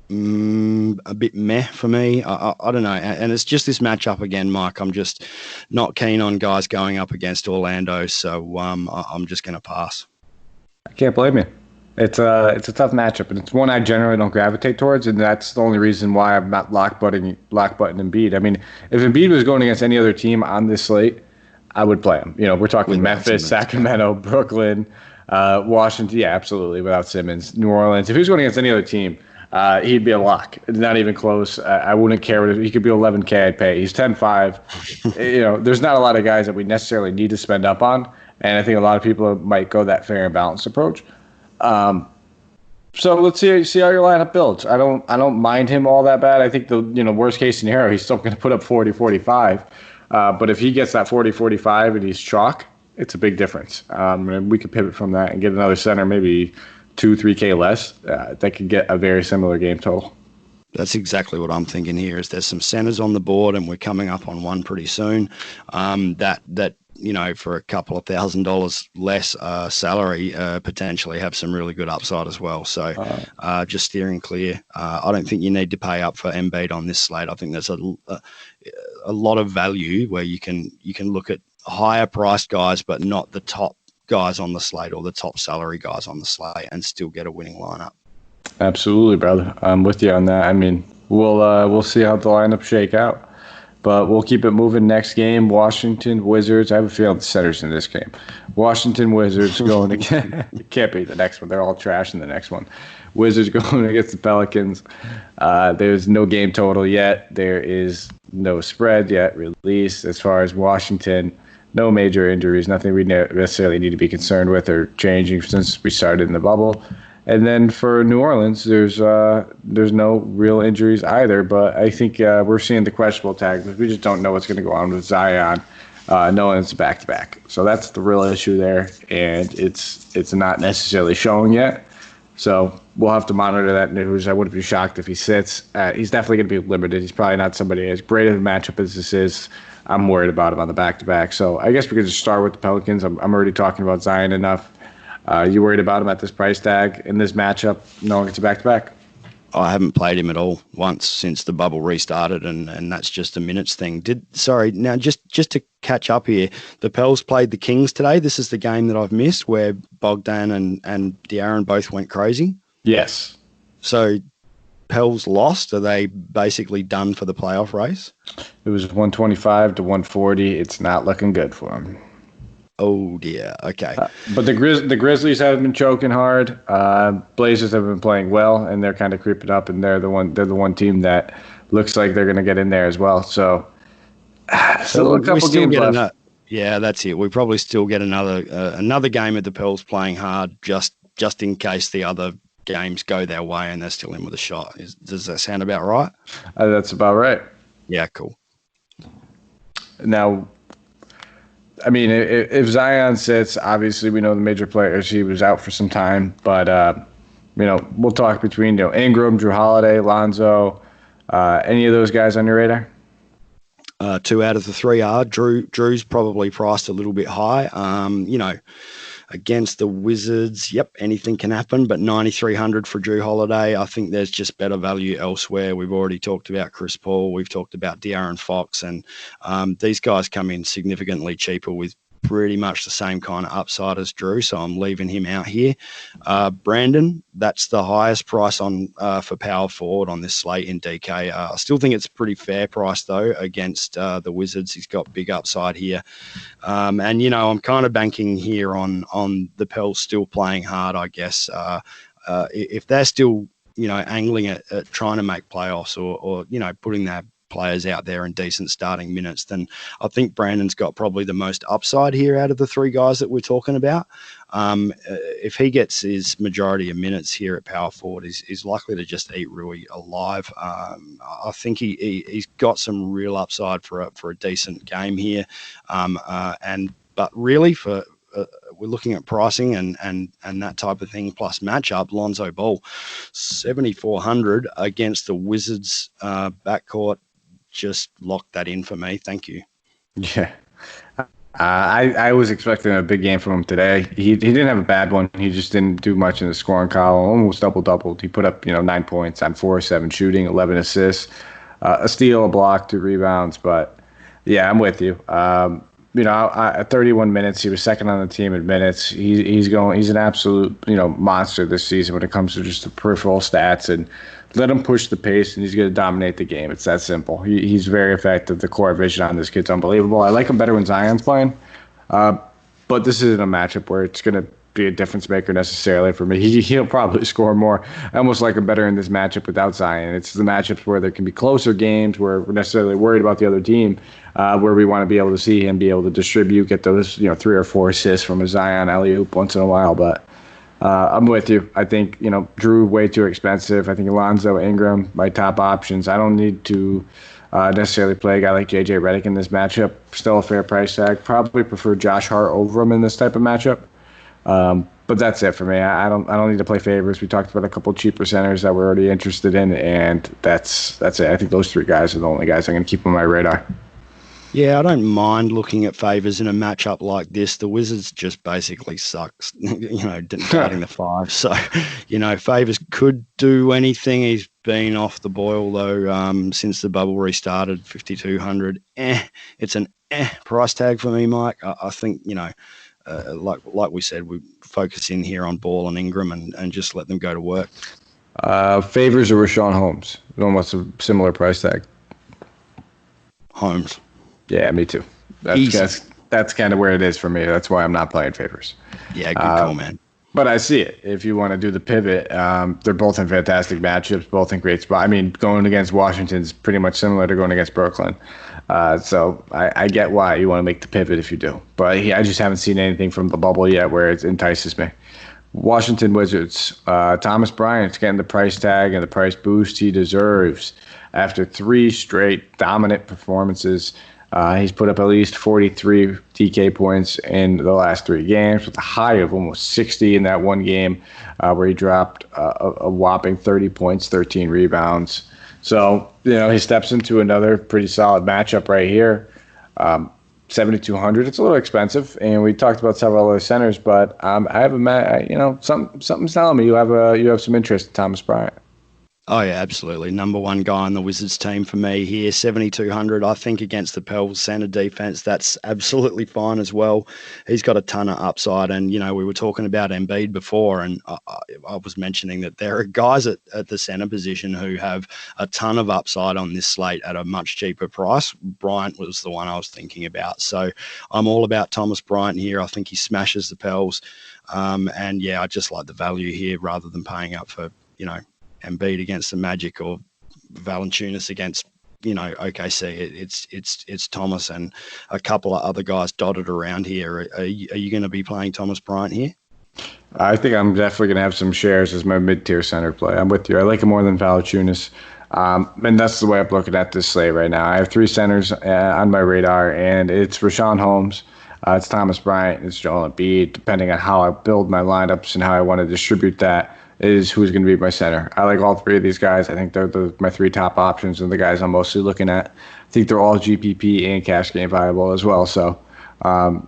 a bit meh for me. I don't know, and it's just this matchup again, Mike. I'm just not keen on guys going up against Orlando, so I'm just going to pass. I can't blame you. It's a tough matchup, and it's one I generally don't gravitate towards, and that's the only reason why I'm not lock button Embiid. I mean, if Embiid was going against any other team on this slate, I would play him. We're talking without Memphis, Simmons, Sacramento, Brooklyn, Washington. Yeah, absolutely, without Simmons. New Orleans. If he was going against any other team, he'd be a lock. Not even close. I wouldn't care. He could be $11K. I'd pay. He's 10-5. There's not a lot of guys that we necessarily need to spend up on, and I think a lot of people might go that fair and balanced approach. So let's see how your lineup builds. I don't mind him all that bad. I think the worst case scenario, he's still going to put up 40-45. But if he gets that 40-45 and he's chalk, it's a big difference. We could pivot from that and get another center, maybe 2-3K less. That could get a very similar game total. That's exactly what I'm thinking here. Is there's some centers on the board, and we're coming up on one pretty soon. That for a couple of $1,000 less salary, potentially have some really good upside as well. So just steering clear. I don't think you need to pay up for Embiid on this slate. I think there's a lot of value where you can look at higher priced guys, but not the top guys on the slate or the top salary guys on the slate, and still get a winning lineup. Absolutely, brother. I'm with you on that. I mean, we'll see how the lineup shake out. But we'll keep it moving. Next game, Washington Wizards. I have a feeling the center's in this game. Washington Wizards going again. It can't be the next one. They're all trash in the next one. Wizards going against the Pelicans. There's no game total yet. There is no spread yet released. As far as Washington, no major injuries, nothing we necessarily need to be concerned with or changing since we started in the bubble. And then for New Orleans, there's no real injuries either. But I think we're seeing the questionable tag because we just don't know what's going to go on with Zion. Knowing it's back-to-back. So that's the real issue there, and it's not necessarily showing yet. So we'll have to monitor that news. I wouldn't be shocked if he sits. He's definitely going to be limited. He's probably not somebody as great of a matchup as this is. I'm worried about him on the back-to-back. So I guess we could just start with the Pelicans. I'm already talking about Zion enough. You worried about him at this price tag in this matchup, knowing it's a back-to-back? I haven't played him at all once since the bubble restarted, and that's just a minutes thing. Now just to catch up here, the Pels played the Kings today. This is the game that I've missed where Bogdan and Darren both went crazy. Yes. So Pels lost. Are they basically done for the playoff race? It was 125 to 140. It's not looking good for them. Oh dear. Okay. But the Grizzlies have been choking hard. Blazers have been playing well, and they're kind of creeping up. And they're the one team that looks like they're going to get in there as well. So still a couple games left. Yeah, that's it. We probably still get another game at the Pels playing hard, just in case the other games go their way and they're still in with a shot. Does that sound about right? That's about right. Yeah. Cool. Now, I mean, if Zion sits, obviously we know the major players. He was out for some time, but we'll talk between Ingram, Drew Holiday, Lonzo. Any of those guys on your radar? 2 out of the 3 are. Drew's probably priced a little bit high. Against the Wizards, yep, anything can happen, but 9,300 for Drew Holiday. I think there's just better value elsewhere. We've already talked about Chris Paul. We've talked about Darren Fox, and these guys come in significantly cheaper with pretty much the same kind of upside as Drew, so I'm leaving him out here. Brandon, that's the highest price on for power forward on this slate in DK. I still think it's a pretty fair price, though, against the Wizards. He's got big upside here. I'm kind of banking here on the Pels still playing hard, I guess. If they're still, angling at trying to make playoffs or putting their players out there in decent starting minutes, then I think Brandon's got probably the most upside here out of the 3 guys that we're talking about. If he gets his majority of minutes here at power forward, he's likely to just eat Rui alive. I think he's got some real upside for a decent game here. But really we're looking at pricing and that type of thing plus matchup. Lonzo Ball, 7,400 against the Wizards backcourt. Just lock that in for me. Thank you. Yeah. I was expecting a big game from him today. He didn't have a bad one. He just didn't do much in the scoring column. Almost doubled. He put up 9 points on 4-7 shooting, 11 assists, a steal, a block, 2 rebounds. But yeah, I'm with you. At 31 minutes, he was second on the team in minutes. He's an absolute monster this season when it comes to just the peripheral stats, and let him push the pace and he's going to dominate the game. It's that simple. He's very effective. The core vision on this kid's unbelievable. I like him better when Zion's playing, but this isn't a matchup where it's going to be a difference maker necessarily for me. He'll probably score more. I almost like him better in this matchup without Zion. It's the matchups where there can be closer games where we're necessarily worried about the other team, where we want to be able to see him be able to distribute, get those 3 or 4 assists from a Zion alley-oop once in a while. But I'm with you. I think Drew way too expensive. I think Alonzo, Ingram, my top options. I don't need to necessarily play a guy like JJ Redick in this matchup. Still a fair price tag. Probably prefer Josh Hart over him in this type of matchup. But that's it for me. I don't need to play favorites. We talked about a couple cheaper centers that we're already interested in, and that's it. I think those 3 guys are the only guys I'm going to keep on my radar. Yeah, I don't mind looking at favors in a matchup like this. The Wizards just basically sucks, guarding the 5. So, favors could do anything. He's been off the boil though since the bubble restarted. 5,200. It's an price tag for me, Mike. I think like we said, we focus in here on Ball and Ingram and just let them go to work. Favors are Roshawn Holmes, almost a similar price tag. Holmes. Yeah, me too. That's kind of where it is for me. That's why I'm not playing favors. Yeah, good call, man. But I see it. If you want to do the pivot, they're both in fantastic matchups, both in great spots. I mean, going against Washington's pretty much similar to going against Brooklyn. So I get why you want to make the pivot if you do. But I just haven't seen anything from the bubble yet where it entices me. Washington Wizards, Thomas Bryant's getting the price tag and the price boost he deserves. After 3 straight dominant performances, he's put up at least 43 DK points in the last 3 games, with a high of almost 60 in that one game where he dropped a whopping 30 points, 13 rebounds. So, he steps into another pretty solid matchup right here. 7,200. It's a little expensive, and we talked about several other centers, but I have something's telling me you have some interest in Thomas Bryant. Oh, yeah, absolutely. Number one guy on the Wizards team for me here, 7,200. I think against the Pels center defense, that's absolutely fine as well. He's got a ton of upside. And, we were talking about Embiid before, and I was mentioning that there are guys at the center position who have a ton of upside on this slate at a much cheaper price. Bryant was the one I was thinking about. So I'm all about Thomas Bryant here. I think he smashes the Pels. And, yeah, I just like the value here rather than paying up for, Embiid against the Magic or Valanciunas against, OKC. It's Thomas and a couple of other guys dotted around here. Are you going to be playing Thomas Bryant here? I think I'm definitely going to have some shares as my mid-tier center play. I'm with you. I like him more than Valanciunas. And that's the way I'm looking at this slate right now. I have 3 centers on my radar, and it's Roshawn Holmes, it's Thomas Bryant, it's Joel Embiid. Depending on how I build my lineups and how I want to distribute that is who's going to be my center. I like all 3 of these guys. I think they're my 3 top options and the guys I'm mostly looking at. I think they're all GPP and cash game viable as well. So for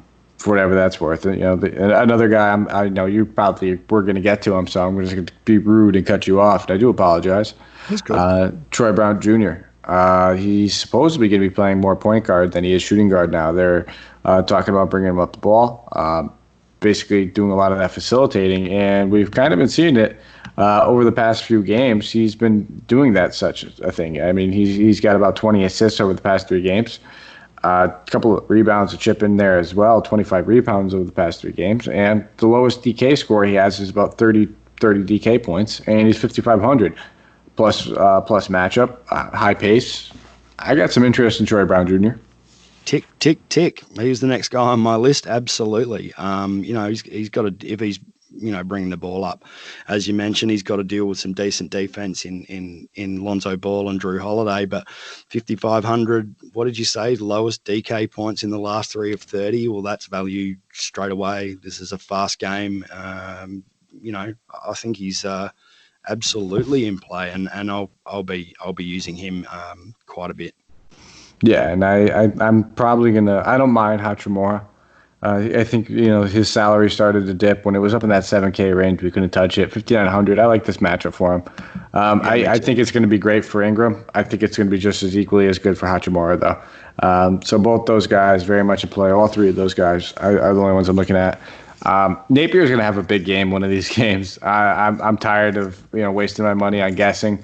whatever that's worth, another guy I know you probably were going to get to him, so I'm just going to be rude and cut you off. And I do apologize. That's good. Troy Brown Jr. He's supposedly going to be playing more point guard than he is shooting guard now. They're talking about bringing him up the ball. Basically doing a lot of that facilitating, and we've kind of been seeing it over the past few games. He's been doing that such a thing. I mean, he's got about 20 assists over the past 3 games, a couple of rebounds, a chip in there as well, 25 rebounds over the past 3 games, and the lowest DK score he has is about 30 DK points, and he's 5,500 plus matchup, high pace. I got some interest in Troy Brown Jr. Tick, tick, tick. He's the next guy on my list. Absolutely. He's got to, if he's, bringing the ball up, as you mentioned, he's got to deal with some decent defense in Lonzo Ball and Drew Holiday, but 5,500, what did you say? Lowest DK points in the last 3 of 30. Well, that's value straight away. This is a fast game. I think he's absolutely in play, and I'll be using him quite a bit. Yeah, and I'm probably gonna. I don't mind Hachimura. I think his salary started to dip when it was up in that 7K range. We couldn't touch it. 5,900. I like this matchup for him. I think it's going to be great for Ingram. I think it's going to be just as equally as good for Hachimura, though. So both those guys very much in play. All 3 of those guys are the only ones I'm looking at. Napier's going to have a big game one of these games. I'm tired of wasting my money on guessing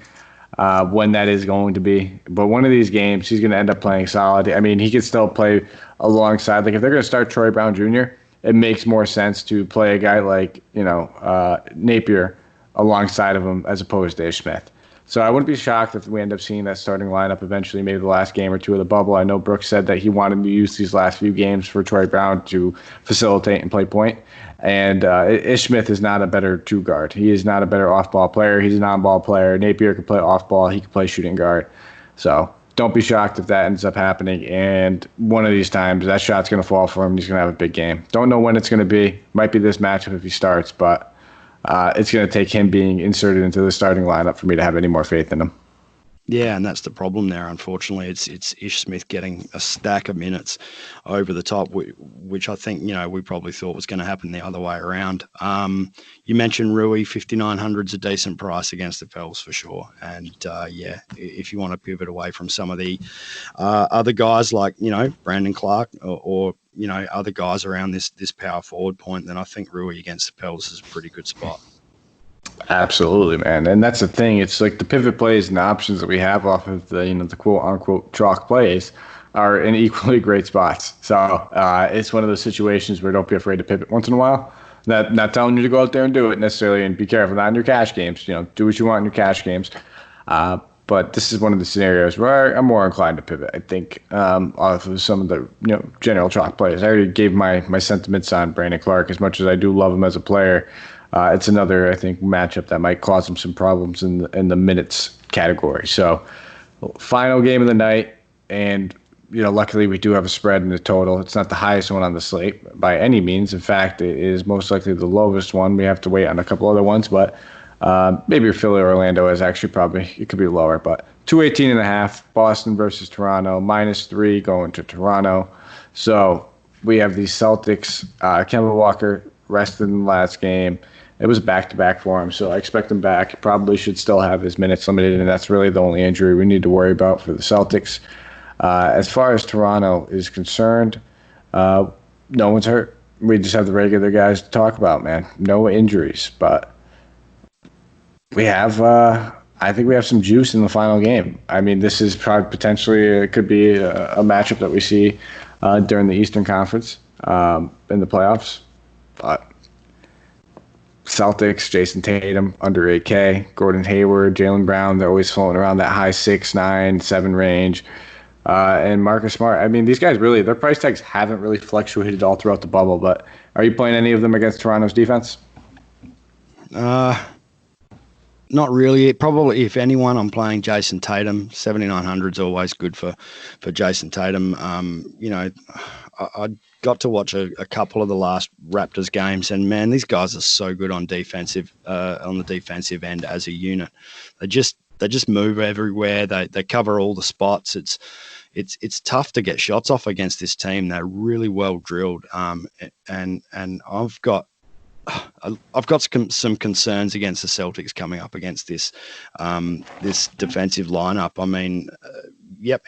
when that is going to be. But one of these games, he's going to end up playing solid. I mean, he could still play alongside. Like, if they're going to start Troy Brown Jr., it makes more sense to play a guy like, Napier alongside of him as opposed to Ish Smith. So I wouldn't be shocked if we end up seeing that starting lineup eventually, maybe the last game or 2 of the bubble. I know Brooks said that he wanted to use these last few games for Troy Brown to facilitate and play point. And Ish Smith is not a better 2 guard. He is not a better off-ball player. He's a non-ball player. Napier can play off-ball. He can play shooting guard. So don't be shocked if that ends up happening. And one of these times, that shot's going to fall for him. He's going to have a big game. Don't know when it's going to be. Might be this matchup if he starts, but it's going to take him being inserted into the starting lineup for me to have any more faith in him. Yeah, and that's the problem there. Unfortunately, it's Ish Smith getting a stack of minutes over the top, which I think we probably thought was going to happen the other way around. You mentioned Rui, 5,900 is a decent price against the Pels for sure. And if you want to pivot away from some of the other guys like Brandon Clark or other guys around this power forward point, then I think Rui against the Pels is a pretty good spot. Absolutely, man. And that's the thing. It's like the pivot plays and the options that we have off of the, the quote unquote chalk plays are in equally great spots. So it's one of those situations where don't be afraid to pivot once in a while. Not telling you to go out there and do it necessarily, and be careful, not in your cash games. Do what you want in your cash games. But this is one of the scenarios where I'm more inclined to pivot. I think off of some of the general chalk plays. I already gave my sentiments on Brandon Clark. As much as I do love him as a player, it's another, I think, matchup that might cause him some problems in the minutes category. So final game of the night, and luckily we do have a spread in the total. It's not the highest one on the slate by any means. In fact, it is most likely the lowest one. We have to wait on a couple other ones, but maybe your Philly or Orlando is actually it could be lower. But 218.5, Boston versus Toronto, -3 going to Toronto. So we have the Celtics. Kemba Walker rested in the last game. It was back-to-back for him, so I expect him back. He probably should still have his minutes limited, and that's really the only injury we need to worry about for the Celtics. As far as Toronto is concerned, no one's hurt. We just have the regular guys to talk about, man. No injuries, but we have, I think we have some juice in the final game. I mean, this is probably potentially, it could be a matchup that we see during the Eastern Conference in the playoffs. But Celtics, Jason Tatum, under 8K, Gordon Hayward, Jaylen Brown, they're always floating around that high 6, 9, 7 range. And Marcus Smart. I mean, these guys really, their price tags haven't really fluctuated all throughout the bubble, but are you playing any of them against Toronto's defense? Not really. Probably, if anyone, I'm playing Jason Tatum. 7,900 is always good for Jason Tatum. I got to watch a couple of the last Raptors games, and man, these guys are so good on the defensive end as a unit. They just move everywhere. They cover all the spots. It's tough to get shots off against this team. They're really well drilled. And I've got some concerns against the Celtics coming up against this defensive lineup. I mean,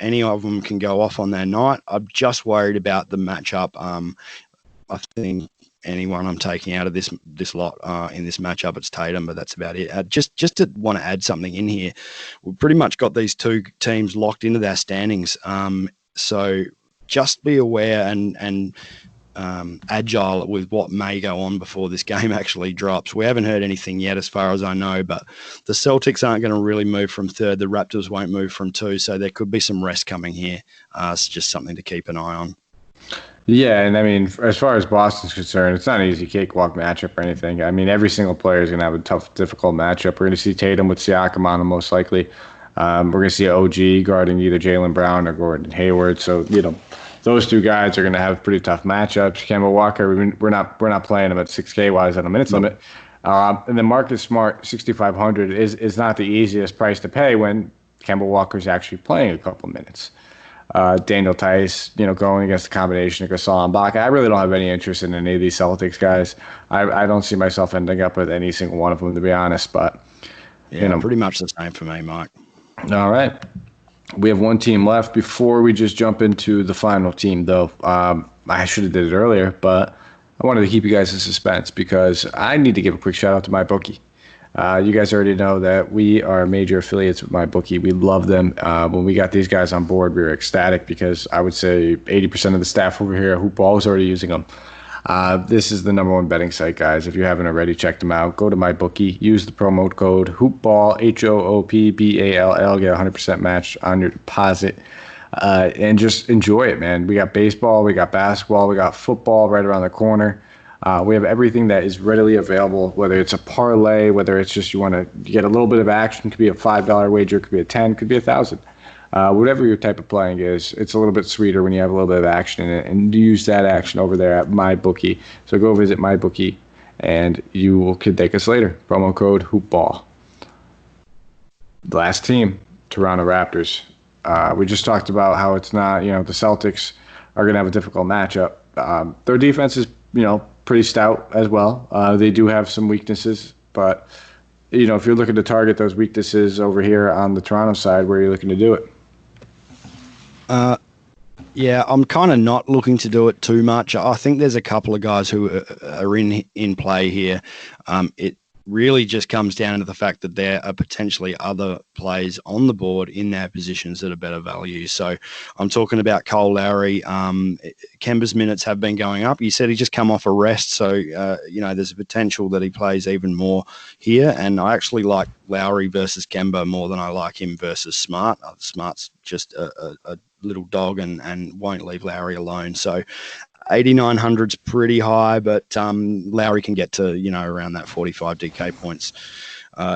any of them can go off on their night. I'm just worried about the matchup. I think anyone I'm taking out of this lot in this matchup, it's Tatum, but that's about it. Just to want to add something in here, we've pretty much got these two teams locked into their standings. So just be aware and agile with what may go on before this game actually drops. We haven't heard anything yet as far as I know, but the Celtics aren't going to really move from 3rd. The Raptors won't move from 2, so there could be some rest coming here. It's just something to keep an eye on. Yeah, and I mean, as far as Boston's concerned, it's not an easy cakewalk matchup or anything. I mean, every single player is going to have a tough, difficult matchup. We're going to see Tatum with Siakam on him most likely. We're going to see OG guarding either Jaylen Brown or Gordon Hayward. So, those two guys are going to have pretty tough matchups. Kemba Walker, we're not playing him at 6K wise on a minutes limit. And then Marcus Smart, 6,500 is not the easiest price to pay when Kemba Walker's actually playing a couple minutes. Daniel Tice, going against the combination of Gasol and Ibaka. I really don't have any interest in any of these Celtics guys. I don't see myself ending up with any single one of them, to be honest. But pretty much the same for me, Mike. All right. We have one team left. Before we just jump into the final team, though, I should have did it earlier, but I wanted to keep you guys in suspense because I need to give a quick shout out to MyBookie. You guys already know that we are major affiliates with MyBookie. We love them. When we got these guys on board, we were ecstatic because I would say 80% of the staff over here at Hoopball is already using them. This is the number one betting site, guys. If you haven't already checked them out, go to MyBookie. Use the promo code HOOPBALL, HOOPBALL. Get 100% match on your deposit. And just enjoy it, man. We got baseball, we got basketball, we got football right around the corner. We have everything that is readily available, whether it's a parlay, whether it's just you want to get a little bit of action. It could be a $5 wager, it could be a $10, could be $1,000. Whatever your type of playing is, it's a little bit sweeter when you have a little bit of action in it, and use that action over there at MyBookie. So go visit MyBookie, and you could thank us later. Promo code HoopBall. The last team, Toronto Raptors. We just talked about how it's not, the Celtics are going to have a difficult matchup. Their defense is, pretty stout as well. They do have some weaknesses, but, if you're looking to target those weaknesses over here on the Toronto side, where are you looking to do it? I'm kind of not looking to do it too much. I think there's a couple of guys who are in play here. really just comes down to the fact that there are potentially other players on the board in their positions that are better value. So I'm talking about Cole Lowry. Kemba's minutes have been going up. You said he just come off a rest, so there's a potential that he plays even more here. And I actually like Lowry versus Kemba more than I like him versus Smart. Smart's just a little dog and won't leave Lowry alone. So 8,900's pretty high, but Lowry can get to, around that 45 DK points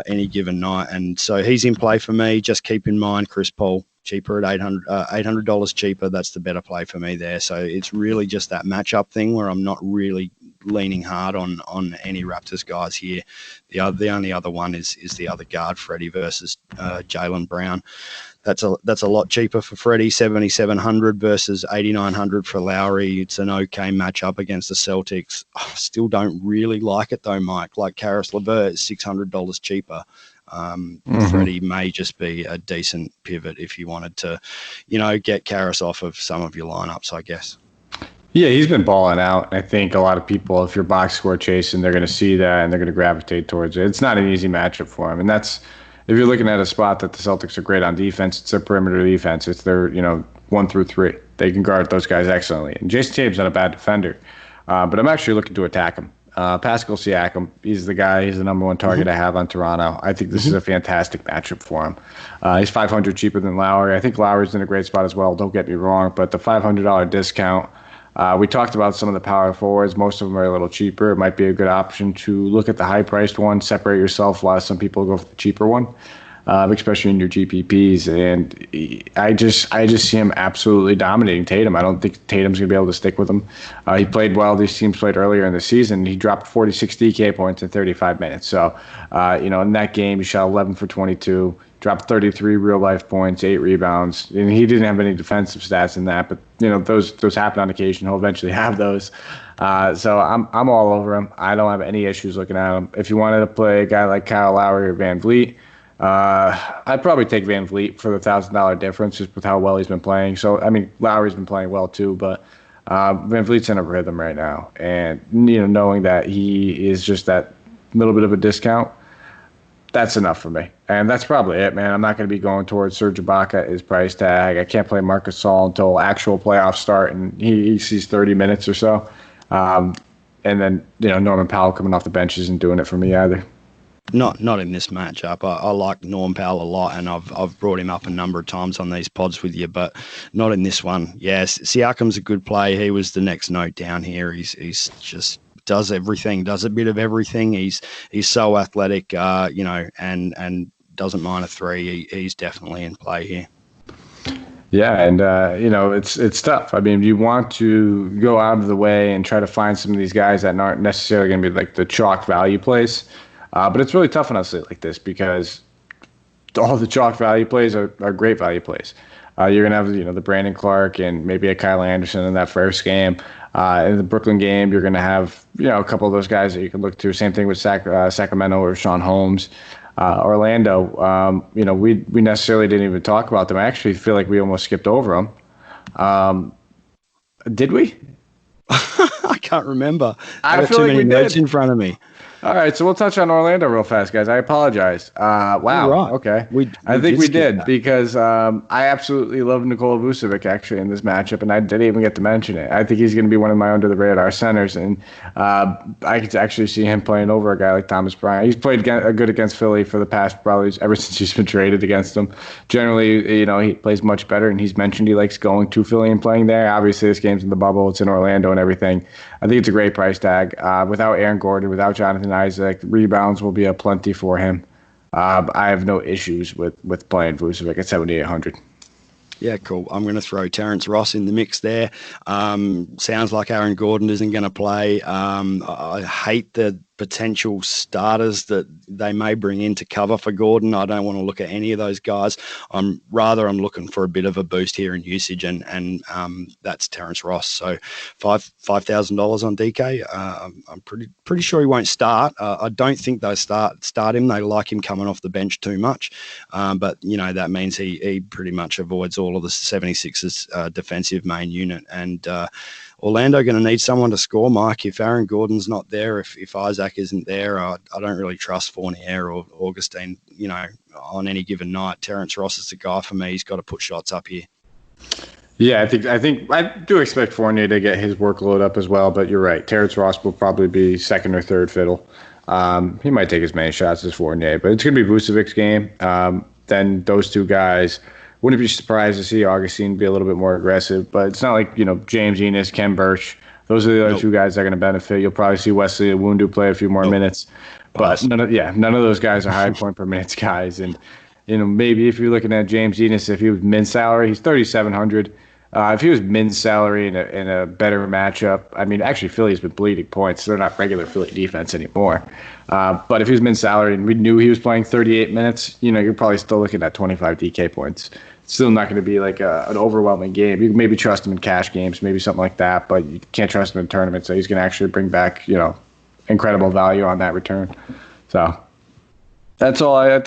any given night. And so he's in play for me. Just keep in mind, Chris Paul, cheaper at $800 cheaper. That's the better play for me there. So it's really just that matchup thing where I'm not really leaning hard on any Raptors guys here. The only other one is the other guard, Freddie versus Jaylen Brown. That's a lot cheaper for Freddie, 7,700 versus 8,900 for Lowry. It's an okay matchup against the Celtics. I still don't really like it though, Mike. Like Karis LeVert is $600 cheaper. Freddie may just be a decent pivot if you wanted to, get Karis off of some of your lineups, I guess. Yeah, he's been balling out. I think a lot of people, if you're box score chasing, they're going to see that and they're going to gravitate towards it. It's not an easy matchup for him, and that's. If you're looking at a spot that the Celtics are great on defense, it's their perimeter defense. It's their 1 through 3. They can guard those guys excellently. And Jason Tatum's not a bad defender, but I'm actually looking to attack him. Pascal Siakam, he's the guy. He's the number one target I have on Toronto. I think this is a fantastic matchup for him. He's $500 cheaper than Lowry. I think Lowry's in a great spot as well. Don't get me wrong, but the $500 discount. We talked about some of the power forwards. Most of them are a little cheaper. It might be a good option to look at the high-priced one, separate yourself, while some people go for the cheaper one, especially in your GPPs. And I just see him absolutely dominating Tatum. I don't think Tatum's going to be able to stick with him. He played well. These teams played earlier in the season. He dropped 46 DK points in 35 minutes. So, in that game, he shot 11 for 22. Dropped 33 real-life points, 8 rebounds. And he didn't have any defensive stats in that, but those happen on occasion. He'll eventually have those. So I'm all over him. I don't have any issues looking at him. If you wanted to play a guy like Kyle Lowry or Van Vliet, I'd probably take Van Vliet for the $1,000 difference just with how well he's been playing. So, Lowry's been playing well too, but Van Vliet's in a rhythm right now. And, knowing that he is just that little bit of a discount, that's enough for me. And that's probably it, man. I'm not going to be going towards Serge Ibaka at his price tag. I can't play Marcus Gasol until actual playoffs start, and he sees 30 minutes or so. And then, Norman Powell coming off the bench isn't doing it for me either. Not in this matchup. I like Norm Powell a lot, and I've brought him up a number of times on these pods with you, but not in this one. Yes, Siakam's a good play. He was the next note down here. He's just does everything, does a bit of everything. He's so athletic, and doesn't mind a three. He's definitely in play here. Yeah, and it's tough. You want to go out of the way and try to find some of these guys that aren't necessarily going to be like the chalk value plays, but it's really tough on us like this because all the chalk value plays are great value plays. You're going to have the Brandon Clark and maybe a Kyle Anderson in that first game. In the Brooklyn game, you're going to have a couple of those guys that you can look to. Same thing with Sacramento or Roshawn Holmes. Orlando, we necessarily didn't even talk about them. I actually feel like we almost skipped over them. Did we? I can't remember. I got feel too like many we notes did. in front of me. All right, so we'll touch on Orlando real fast, guys. I apologize. Wow. Right. Okay. I think we did that. because I absolutely love Nikola Vucevic actually in this matchup, and I didn't even get to mention it. I think he's going to be one of my under the radar centers, and I could actually see him playing over a guy like Thomas Bryant. He's played good against Philly for the past probably ever since he's been traded against them. Generally, he plays much better, and he's mentioned he likes going to Philly and playing there. Obviously, this game's in the bubble. It's in Orlando and everything. I think it's a great price tag. Without Aaron Gordon, without Jonathan Isaac, rebounds will be a plenty for him. I have no issues with playing Vucevic at 7,800. Yeah, cool. I'm going to throw Terrence Ross in the mix there. Sounds like Aaron Gordon isn't going to play. I hate the potential starters that they may bring in to cover for Gordon. I don't want to look at any of those guys. I'm looking for a bit of a boost here in usage, and that's Terrence Ross. So $5,000 on DK. I'm pretty sure he won't start. I don't think they'll start him. They like him coming off the bench too much, but that means he pretty much avoids all of the 76ers defensive main unit, and Orlando going to need someone to score, Mike. If Aaron Gordon's not there, if Isaac isn't there, I don't really trust Fournier or Augustine, on any given night. Terrence Ross is the guy for me. He's got to put shots up here. Yeah, I do expect Fournier to get his workload up as well, but you're right. Terrence Ross will probably be second or third fiddle. He might take as many shots as Fournier, but it's going to be Vucevic's game. Then those two guys, wouldn't be surprised to see Augustine be a little bit more aggressive, but it's not like, James Enos, Ken Burch. Those are the other two guys that are going to benefit. You'll probably see Wesley Iwundu play a few more minutes, but none of those guys are high point per minutes guys. And, maybe if you're looking at James Enos, if he was min salary, he's 3,700. If he was min salary in a better matchup, actually Philly's been bleeding points. So they're not regular Philly defense anymore. But if he was min salary and we knew he was playing 38 minutes, you're probably still looking at 25 DK points. It's still not going to be like an overwhelming game. You can maybe trust him in cash games, maybe something like that, but you can't trust him in tournaments. So he's going to actually bring back, incredible value on that return. So that's all I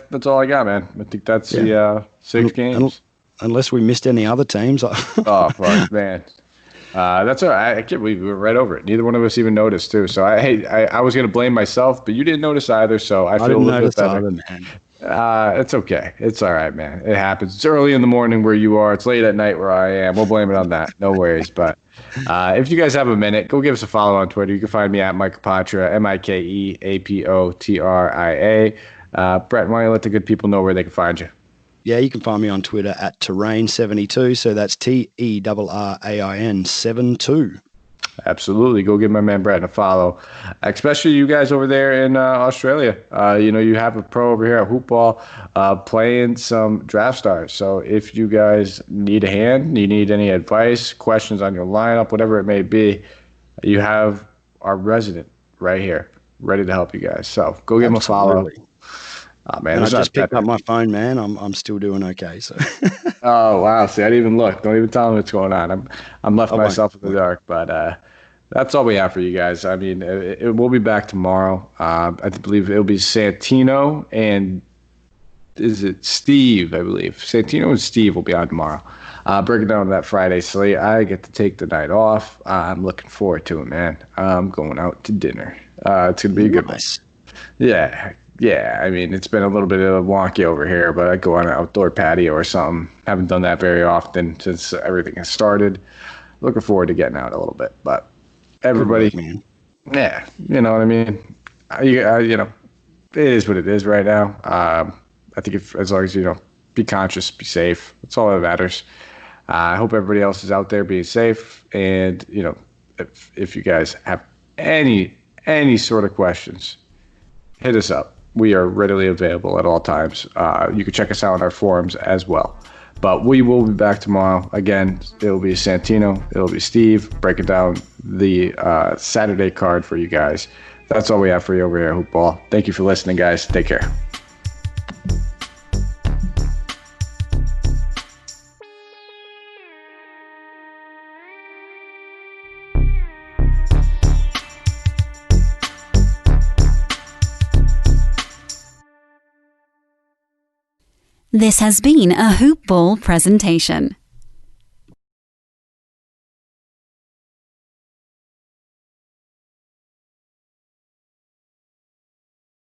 got, man. I think that's the 6 games. Unless we missed any other teams. Oh, fuck, man. That's all right. I can't believe we were right over it. Neither one of us even noticed, too. So I was going to blame myself, but you didn't notice either, so I feel a little bit better. Either, man. It's okay. It's all right, man. It happens. It's early in the morning where you are. It's late at night where I am. We'll blame it on that. No worries. But if you guys have a minute, go give us a follow on Twitter. You can find me at Mike Apotria, MikeApotria. Brett, why don't you let the good people know where they can find you? Yeah, you can find me on Twitter at Terrain72. So that's TERRAIN 72. Absolutely. Go give my man Brett a follow, especially you guys over there in Australia. You have a pro over here at Hoopball playing some draft stars. So if you guys need a hand, you need any advice, questions on your lineup, whatever it may be, you have our resident right here ready to help you guys. So go give him a follow. Oh, man, I just picked up my phone, man. I'm still doing okay. So. Oh, wow. See, I didn't even look. Don't even tell me what's going on. I'm left myself in the dark. But that's all we have for you guys. We'll be back tomorrow. I believe it'll be Santino and is it Steve, I believe. Santino and Steve will be on tomorrow. Breaking down that Friday slate. I get to take the night off. I'm looking forward to it, man. I'm going out to dinner. It's going to be a good one. Yeah. Yeah, it's been a little bit of a wonky over here, but I go on an outdoor patio or something. Haven't done that very often since everything has started. Looking forward to getting out a little bit, but everybody, yeah, you know what I mean? It is what it is right now. I think as long as be conscious, be safe. That's all that matters. I hope everybody else is out there being safe, and if you guys have any sort of questions, hit us up. We are readily available at all times. You can check us out on our forums as well. But we will be back tomorrow. Again, it'll be Santino. It'll be Steve breaking down the Saturday card for you guys. That's all we have for you over here at Hoopball. Thank you for listening, guys. Take care. This has been a Hoopball presentation.